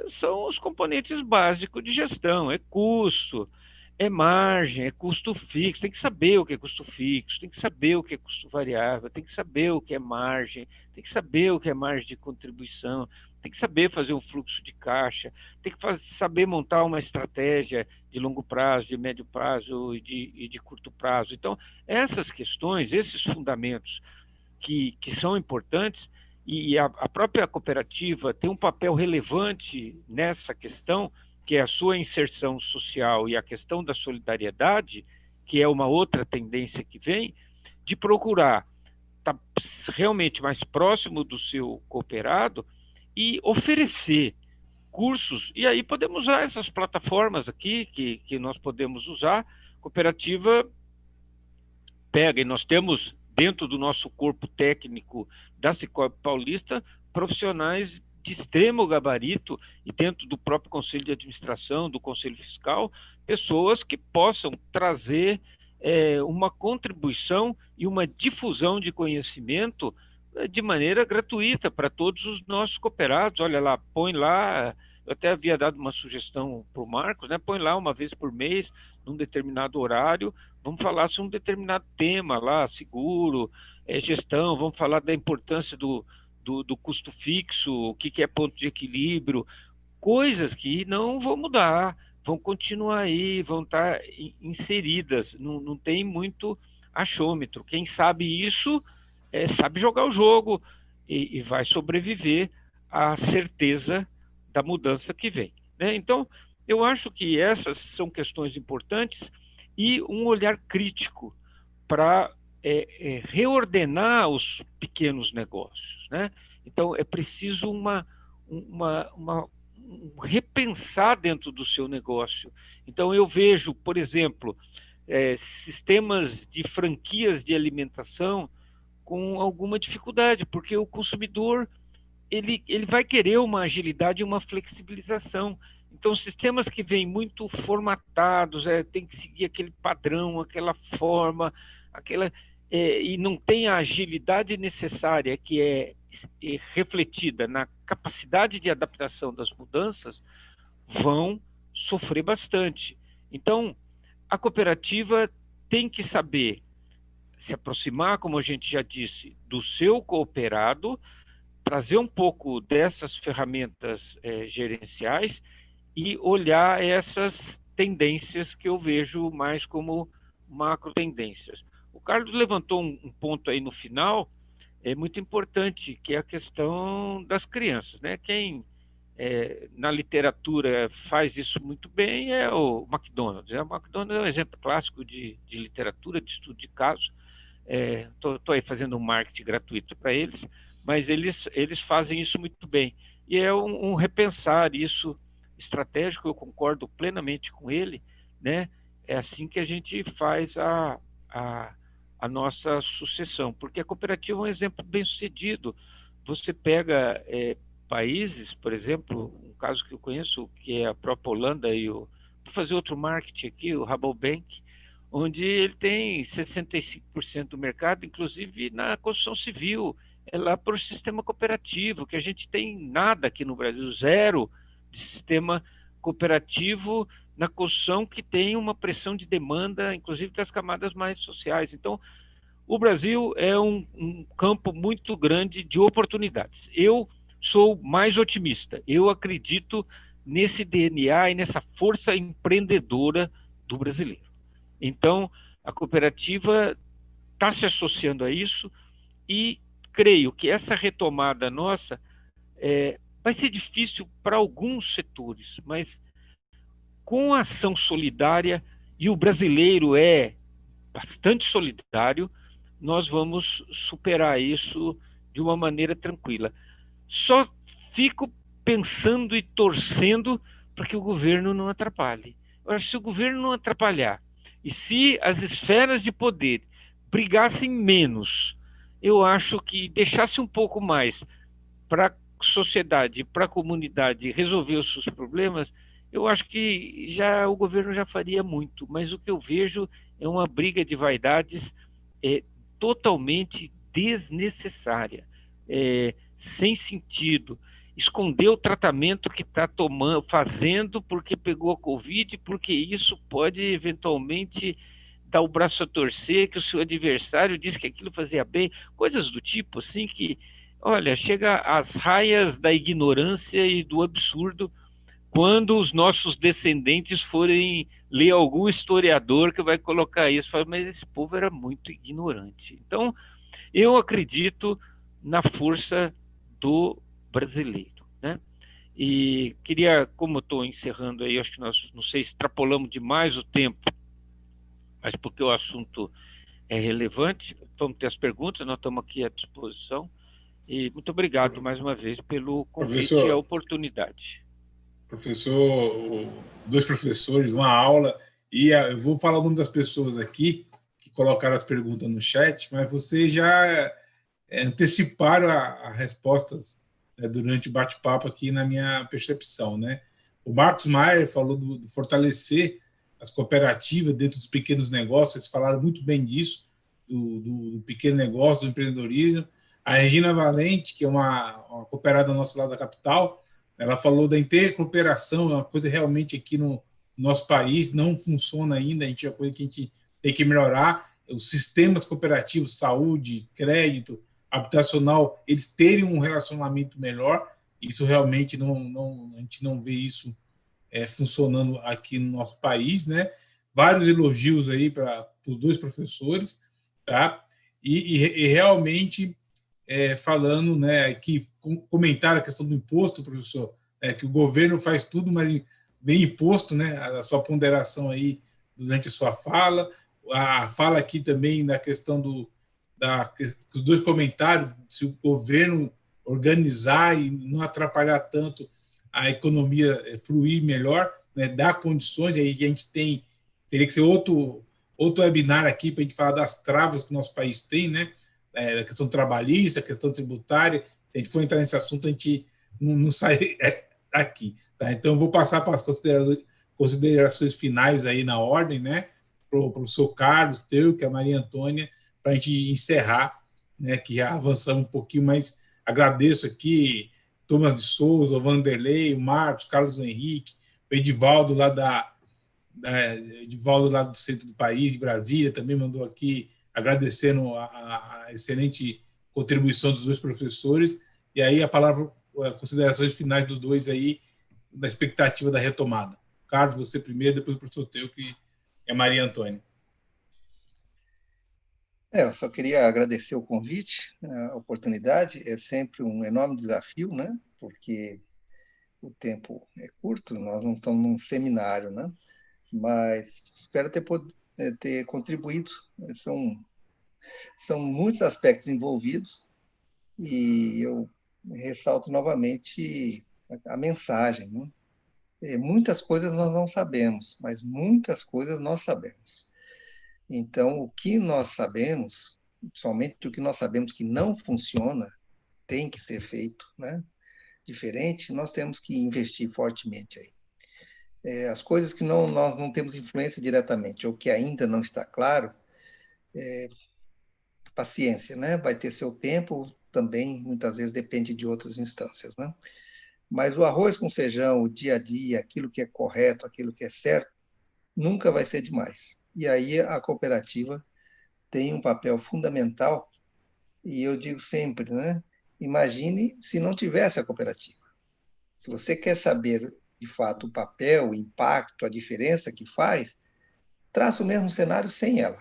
são os componentes básicos de gestão, é custo, é margem, é custo fixo, tem que saber o que é custo fixo, tem que saber o que é custo variável, tem que saber o que é margem, tem que saber o que é margem de contribuição, tem que saber fazer um fluxo de caixa, tem que saber montar uma estratégia de longo prazo, de médio prazo e de curto prazo. Então, essas questões, esses fundamentos que são importantes, e a própria cooperativa tem um papel relevante nessa questão, que é a sua inserção social e a questão da solidariedade, que é uma outra tendência que vem, de procurar estar realmente mais próximo do seu cooperado e oferecer cursos, e aí podemos usar essas plataformas aqui, que nós podemos usar. A cooperativa pega, e nós temos dentro do nosso corpo técnico da Sicoob Paulista profissionais de extremo gabarito, e dentro do próprio Conselho de Administração, do Conselho Fiscal, pessoas que possam trazer uma contribuição e uma difusão de conhecimento de maneira gratuita para todos os nossos cooperados. Olha lá, põe lá, eu até havia dado uma sugestão para o Marcos, né? Põe lá uma vez por mês, num determinado horário, vamos falar sobre um determinado tema lá, seguro, gestão, vamos falar da importância do custo fixo, o que é ponto de equilíbrio, coisas que não vão mudar, vão continuar aí, vão estar inseridas, não tem muito achômetro. Quem sabe isso sabe jogar o jogo e vai sobreviver à certeza da mudança que vem, né? Então, eu acho que essas são questões importantes e um olhar crítico para reordenar os pequenos negócios, né? Então, é preciso repensar dentro do seu negócio. Então, eu vejo, por exemplo, sistemas de franquias de alimentação com alguma dificuldade, porque o consumidor ele vai querer uma agilidade e uma flexibilização. Então, sistemas que vêm muito formatados, tem que seguir aquele padrão, aquela forma, e não tem a agilidade necessária, que é refletida na capacidade de adaptação das mudanças, vão sofrer bastante. Então, a cooperativa tem que saber se aproximar, como a gente já disse, do seu cooperado, trazer um pouco dessas ferramentas gerenciais e olhar essas tendências que eu vejo mais como macro tendências. O Carlos levantou um ponto aí no final, muito importante, que é a questão das crianças, né? Quem na literatura faz isso muito bem é o McDonald's. O McDonald's é um exemplo clássico de literatura, de estudo de caso. Estou aí fazendo um marketing gratuito para eles, mas eles fazem isso muito bem. E é um repensar isso estratégico, eu concordo plenamente com ele, né? É assim que a gente faz a nossa sucessão, porque a cooperativa é um exemplo bem sucedido. Você pega países, por exemplo, um caso que eu conheço, que é a própria Holanda, vou fazer outro marketing aqui, o Rabobank, onde ele tem 65% do mercado, inclusive na construção civil, é lá para o sistema cooperativo, que a gente tem nada aqui no Brasil, zero de sistema cooperativo na construção, que tem uma pressão de demanda, inclusive das camadas mais sociais. Então, o Brasil é um campo muito grande de oportunidades. Eu sou mais otimista, eu acredito nesse DNA e nessa força empreendedora do brasileiro. Então, a cooperativa está se associando a isso e creio que essa retomada nossa vai ser difícil para alguns setores, mas com a ação solidária, e o brasileiro é bastante solidário, nós vamos superar isso de uma maneira tranquila. Só fico pensando e torcendo para que o governo não atrapalhe. Agora, se o governo não atrapalhar, e se as esferas de poder brigassem menos, eu acho que deixasse um pouco mais para a sociedade, para a comunidade resolver os seus problemas, eu acho que o governo já faria muito. Mas o que eu vejo é uma briga de vaidades totalmente desnecessária, sem sentido. Esconder o tratamento que está fazendo porque pegou a Covid, porque isso pode eventualmente dar o braço a torcer, que o seu adversário disse que aquilo fazia bem, coisas do tipo assim que, olha, chega às raias da ignorância e do absurdo quando os nossos descendentes forem ler algum historiador que vai colocar isso, fala, mas esse povo era muito ignorante. Então, eu acredito na força do brasileiro, né? E queria, como eu estou encerrando aí, acho que nós, não sei, extrapolamos demais o tempo, mas porque o assunto é relevante, vamos ter as perguntas, nós estamos aqui à disposição, e muito obrigado mais uma vez pelo convite e a oportunidade. Professor, dois professores, uma aula, e eu vou falar o nome das pessoas aqui que colocaram as perguntas no chat, mas vocês já anteciparam as respostas durante o bate-papo aqui na minha percepção, né? O Marcos Maier falou do fortalecer as cooperativas dentro dos pequenos negócios, vocês falaram muito bem disso, do pequeno negócio, do empreendedorismo. A Regina Valente, que é uma cooperada nossa lá da capital, Ela falou da intercooperação, é uma coisa realmente aqui no nosso país não funciona ainda, a gente é uma coisa que a gente tem que melhorar. Os sistemas cooperativos, saúde, crédito, habitacional, eles terem um relacionamento melhor. Isso realmente a gente não vê isso funcionando aqui no nosso país, né? Vários elogios aí para os dois professores, tá? E realmente falando, né, que comentaram a questão do imposto, professor, que o governo faz tudo, mas vem imposto, né? A sua ponderação aí durante a sua fala, a fala aqui também na questão os dois comentários, se o governo organizar e não atrapalhar tanto a economia fluir melhor, né, dar condições, aí a gente teria que ser outro webinar aqui para a gente falar das travas que o nosso país tem, né, a questão trabalhista, a questão tributária. Se a gente for entrar nesse assunto, a gente não sai aqui. Tá? Então, eu vou passar para as considerações finais aí na ordem, né, para o professor Carlos, que é a Maria Antônia, para a gente encerrar, né, que já avançamos um pouquinho, mas agradeço aqui Thomas de Souza, o Vanderlei, o Marcos, Carlos Henrique, o Edivaldo lá Edivaldo lá do centro do país, de Brasília, também mandou aqui agradecendo a excelente contribuição dos dois professores. E aí a palavra, considerações finais dos dois aí, da expectativa da retomada. Carlos, você primeiro, depois o professor Teucro e a Maria Antônia. Eu só queria agradecer o convite, a oportunidade. É sempre um enorme desafio, né? Porque o tempo é curto, nós não estamos num seminário, né? Mas espero ter contribuído. São muitos aspectos envolvidos e eu ressalto novamente a mensagem, né? Muitas coisas nós não sabemos, mas muitas coisas nós sabemos. Então, o que nós sabemos, somente o que nós sabemos que não funciona, tem que ser feito, né? Diferente, nós temos que investir fortemente aí. As coisas que nós não temos influência diretamente, ou que ainda não está claro, paciência, né? Vai ter seu tempo, também muitas vezes depende de outras instâncias, né? Mas o arroz com feijão, o dia a dia, aquilo que é correto, aquilo que é certo, nunca vai ser demais. E aí a cooperativa tem um papel fundamental, e eu digo sempre, né? Imagine se não tivesse a cooperativa. Se você quer saber, de fato, o papel, o impacto, a diferença que faz, traça o mesmo cenário sem ela.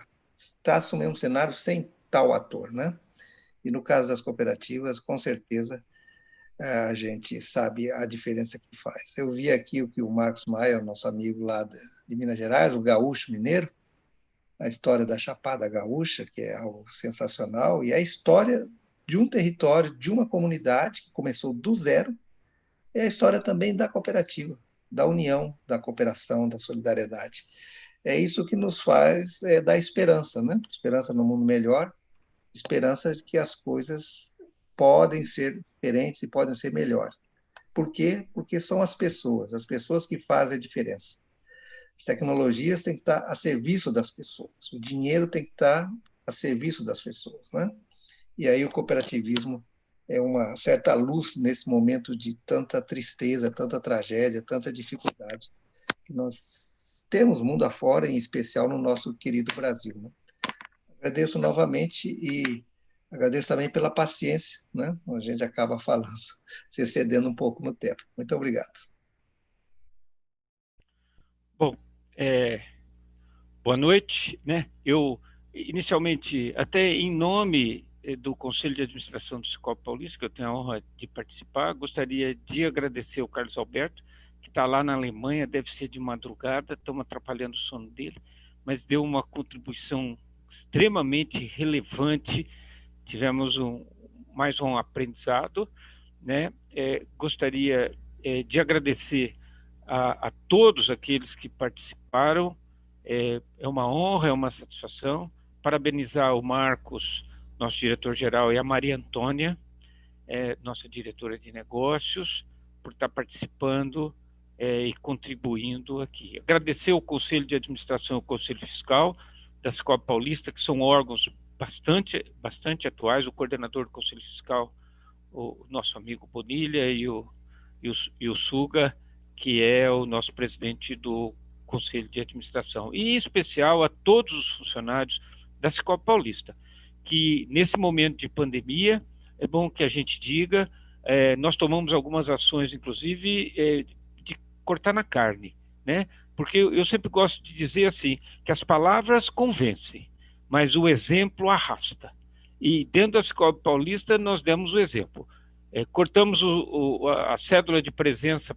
Traça o mesmo cenário sem tal ator, né? E no caso das cooperativas, com certeza, a gente sabe a diferença que faz. Eu vi aqui o que o Marcos Maia, nosso amigo lá de Minas Gerais, o gaúcho mineiro, a história da Chapada Gaúcha, que é algo sensacional, e a história de um território, de uma comunidade que começou do zero, é a história também da cooperativa, da união, da cooperação, da solidariedade. É isso que nos faz dar esperança, né? Esperança no mundo melhor, esperança de que as coisas podem ser diferentes e podem ser melhores. Por quê? Porque são as pessoas que fazem a diferença. As tecnologias têm que estar a serviço das pessoas, o dinheiro tem que estar a serviço das pessoas, né? E aí o cooperativismo é uma certa luz nesse momento de tanta tristeza, tanta tragédia, tanta dificuldade que nós temos mundo afora, em especial no nosso querido Brasil, né? Agradeço novamente e agradeço também pela paciência, né? A gente acaba falando, se excedendo um pouco no tempo. Muito obrigado. Bom, boa noite, né? Eu, inicialmente, até em nome do Conselho de Administração do Sicop Paulista, que eu tenho a honra de participar, gostaria de agradecer ao Carlos Alberto, que está lá na Alemanha, deve ser de madrugada, estamos atrapalhando o sono dele, mas deu uma contribuição extremamente relevante, tivemos mais um aprendizado, né? Gostaria de agradecer a todos aqueles que participaram, é uma honra, é uma satisfação, parabenizar o Marcos, nosso diretor-geral, e a Maria Antônia, nossa diretora de negócios, por estar participando e contribuindo aqui. Agradecer ao Conselho de Administração e ao Conselho Fiscal da Sicop Paulista, que são órgãos bastante atuais, o coordenador do Conselho Fiscal, o nosso amigo Bonilha, e e o Suga, que é o nosso presidente do Conselho de Administração, e em especial a todos os funcionários da Cicobi Paulista, que nesse momento de pandemia, é bom que a gente diga, nós tomamos algumas ações, inclusive, de cortar na carne, né? Porque eu sempre gosto de dizer assim, que as palavras convencem, mas o exemplo arrasta. E dentro da Cicobi Paulista nós demos o exemplo. Cortamos a cédula de presença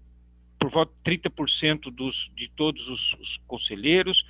por volta de 30% de todos os conselheiros,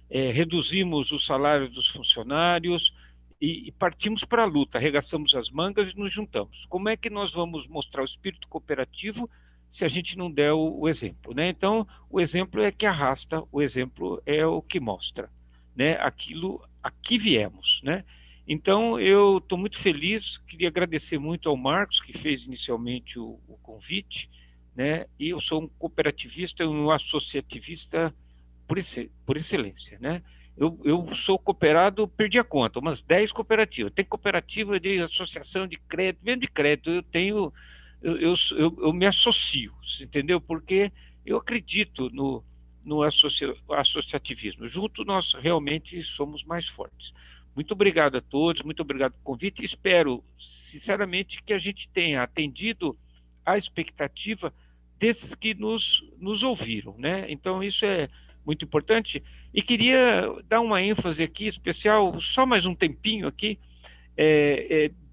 reduzimos o salário dos funcionários e partimos para a luta, arregaçamos as mangas e nos juntamos. Como é que nós vamos mostrar o espírito cooperativo se a gente não der o exemplo, né? Então, o exemplo é que arrasta, o exemplo é o que mostra, né? Aquilo a que viemos, né? Então, eu estou muito feliz, queria agradecer muito ao Marcos, que fez inicialmente o convite, né? E eu sou um cooperativista e um associativista por excelência, né? Eu sou cooperado, perdi a conta, umas 10 cooperativas. Tem cooperativa de associação de crédito, mesmo de crédito, eu me associo, entendeu? Porque eu acredito no associativismo. Junto nós realmente somos mais fortes. Muito obrigado a todos, muito obrigado pelo convite. Espero, sinceramente, que a gente tenha atendido a expectativa desses que nos ouviram, né? Então, isso é muito importante. E queria dar uma ênfase aqui especial, só mais um tempinho aqui,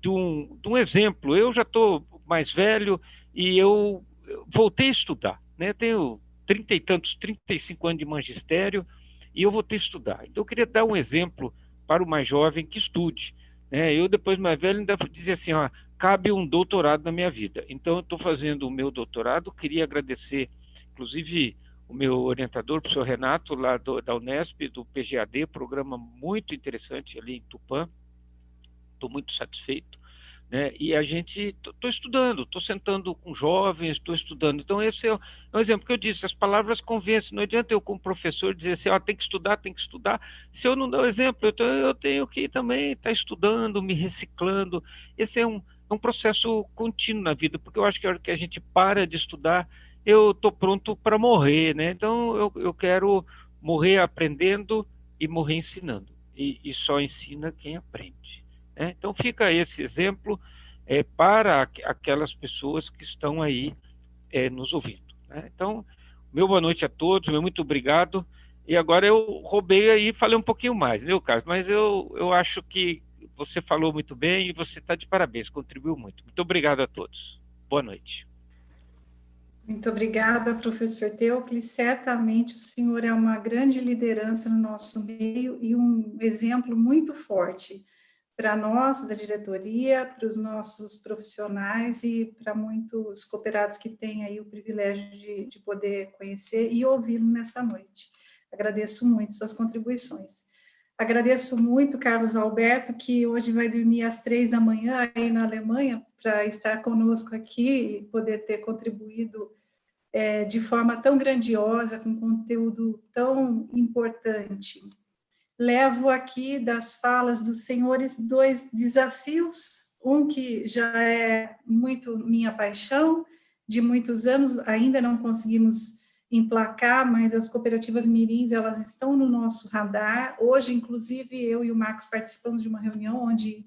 de um exemplo. Eu já estou mais velho e eu voltei a estudar, né? Tenho 30 e tantos, 35 anos de magistério e eu voltei a estudar. Então, eu queria dar um exemplo para o mais jovem que estude, né? Eu, depois mais velho, ainda dizia assim, ó, cabe um doutorado na minha vida. Então, eu estou fazendo o meu doutorado, queria agradecer, inclusive, o meu orientador, o professor Renato, lá da Unesp, do PGAD, programa muito interessante ali em Tupã, estou muito satisfeito, né? E a gente, estou estudando, estou sentando com jovens, estou estudando. Então, esse é um exemplo que eu disse, as palavras convencem, não adianta eu como professor dizer assim, ó, tem que estudar, se eu não dar o exemplo, eu tenho que também estar estudando, me reciclando. Esse é um processo contínuo na vida, porque eu acho que a hora que a gente para de estudar, eu estou pronto para morrer, né? Então, eu quero morrer aprendendo e morrer ensinando. E só ensina quem aprende, né? Então, fica esse exemplo para aquelas pessoas que estão aí nos ouvindo, né? Então, meu boa noite a todos, meu muito obrigado. E agora eu roubei aí e falei um pouquinho mais, viu, Carlos? Mas eu acho que você falou muito bem e você está de parabéns, contribuiu muito. Muito obrigado a todos. Boa noite. Muito obrigada, professor Teucles. Certamente o senhor é uma grande liderança no nosso meio e um exemplo muito forte para nós da diretoria, para os nossos profissionais e para muitos cooperados que têm aí o privilégio de poder conhecer e ouvi-lo nessa noite. Agradeço muito suas contribuições. Agradeço muito, Carlos Alberto, que hoje vai dormir às 3 da manhã aí na Alemanha, para estar conosco aqui e poder ter contribuído de forma tão grandiosa, com conteúdo tão importante. Levo aqui das falas dos senhores 2 desafios, um que já é muito minha paixão, de muitos anos, ainda não conseguimos emplacar, mas as cooperativas mirins, elas estão no nosso radar. Hoje, inclusive, eu e o Marcos participamos de uma reunião onde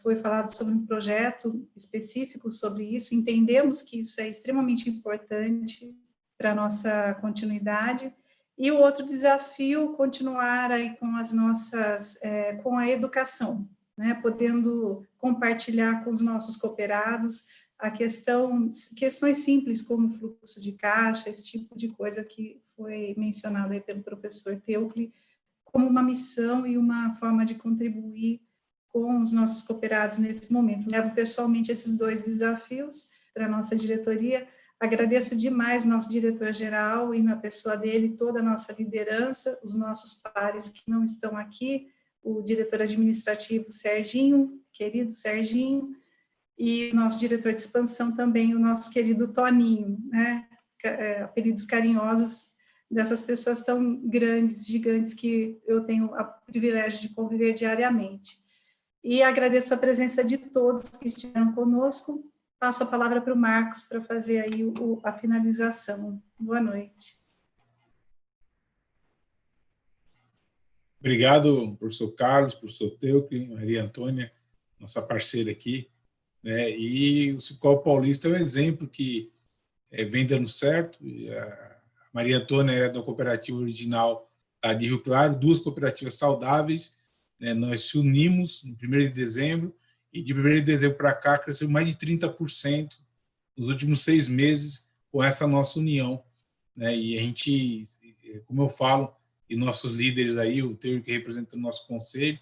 foi falado sobre um projeto específico sobre isso, entendemos que isso é extremamente importante para a nossa continuidade. E o outro desafio, continuar aí com as nossas, com a educação, né, podendo compartilhar com os nossos cooperados questões simples como fluxo de caixa, esse tipo de coisa que foi mencionado aí pelo professor Teucles, como uma missão e uma forma de contribuir com os nossos cooperados nesse momento. Levo pessoalmente esses 2 desafios para a nossa diretoria. Agradeço demais nosso diretor-geral e na pessoa dele, toda a nossa liderança, os nossos pares que não estão aqui, o diretor administrativo Serginho, querido Serginho, e o nosso diretor de expansão também, o nosso querido Toninho, né? Apelidos carinhosos dessas pessoas tão grandes, gigantes, que eu tenho o privilégio de conviver diariamente. E agradeço a presença de todos que estiveram conosco, passo a palavra para o Marcos para fazer aí a finalização. Boa noite. Obrigado, professor Carlos, professor Teucre, Maria Antônia, nossa parceira aqui, né? E o Sicoob Paulista é um exemplo que vem dando certo. A Maria Antônia é da cooperativa original lá de Rio Claro, 2 cooperativas saudáveis, né? Nós se unimos no 1º de dezembro, e de 1º de dezembro para cá cresceu mais de 30% nos últimos 6 meses com essa nossa união, né? E a gente, como eu falo, e nossos líderes aí, o Teu que representa o nosso conselho,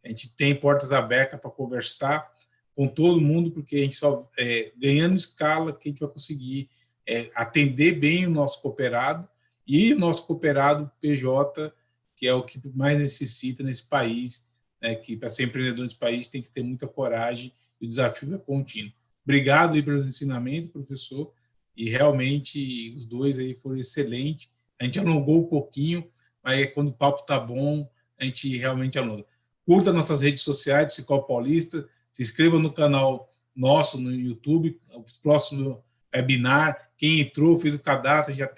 a gente tem portas abertas para conversar com todo mundo, porque a gente só ganhando escala que a gente vai conseguir atender bem o nosso cooperado, e o nosso cooperado PJ, que é o que mais necessita nesse país, né, que para ser empreendedor nesse país tem que ter muita coragem, e o desafio é contínuo. Obrigado aí pelos ensinamentos, professor, e realmente os 2 aí foram excelentes. A gente alongou um pouquinho, mas quando o papo está bom, a gente realmente alonga. Curta nossas redes sociais do Sicoob Paulista, se inscreva no canal nosso no YouTube, os próximos webinar. Quem entrou, fez o cadastro, já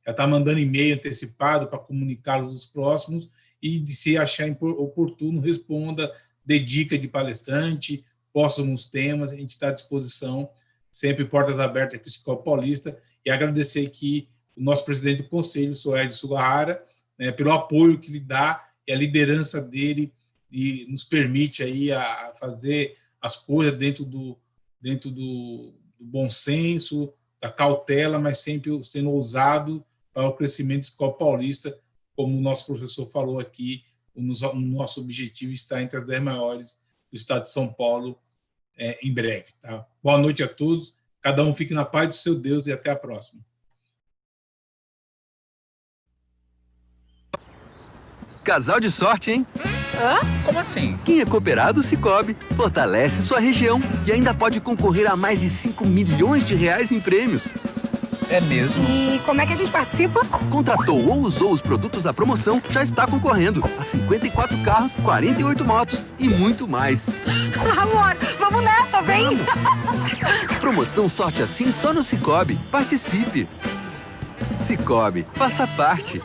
está mandando e-mail antecipado para comunicá-los nos próximos, e se achar oportuno, responda, dê dica de palestrante, posta uns temas, a gente está à disposição, sempre portas abertas aqui no Sicoob Paulista, e agradecer aqui o nosso presidente do conselho, o senhor Edson Sugahara, né, pelo apoio que ele dá, e a liderança dele, e nos permite aí a fazer as coisas dentro do bom senso, da cautela, mas sempre sendo ousado para o crescimento do Sicoob Paulista, como o nosso professor falou aqui, o nosso objetivo está entre as 10 maiores do estado de São Paulo em breve. Tá? Boa noite a todos, cada um fique na paz do seu Deus e até a próxima. Casal de sorte, hein? Hã? Como assim? Quem é cooperado Sicoob fortalece sua região e ainda pode concorrer a mais de 5 milhões de reais em prêmios. É mesmo? E como é que a gente participa? Contratou ou usou os produtos da promoção, já está concorrendo a 54 carros, 48 motos e muito mais. Amor, vamos nessa, vem! Promoção Sorte Assim só no Sicoob. Participe! Sicoob, faça parte.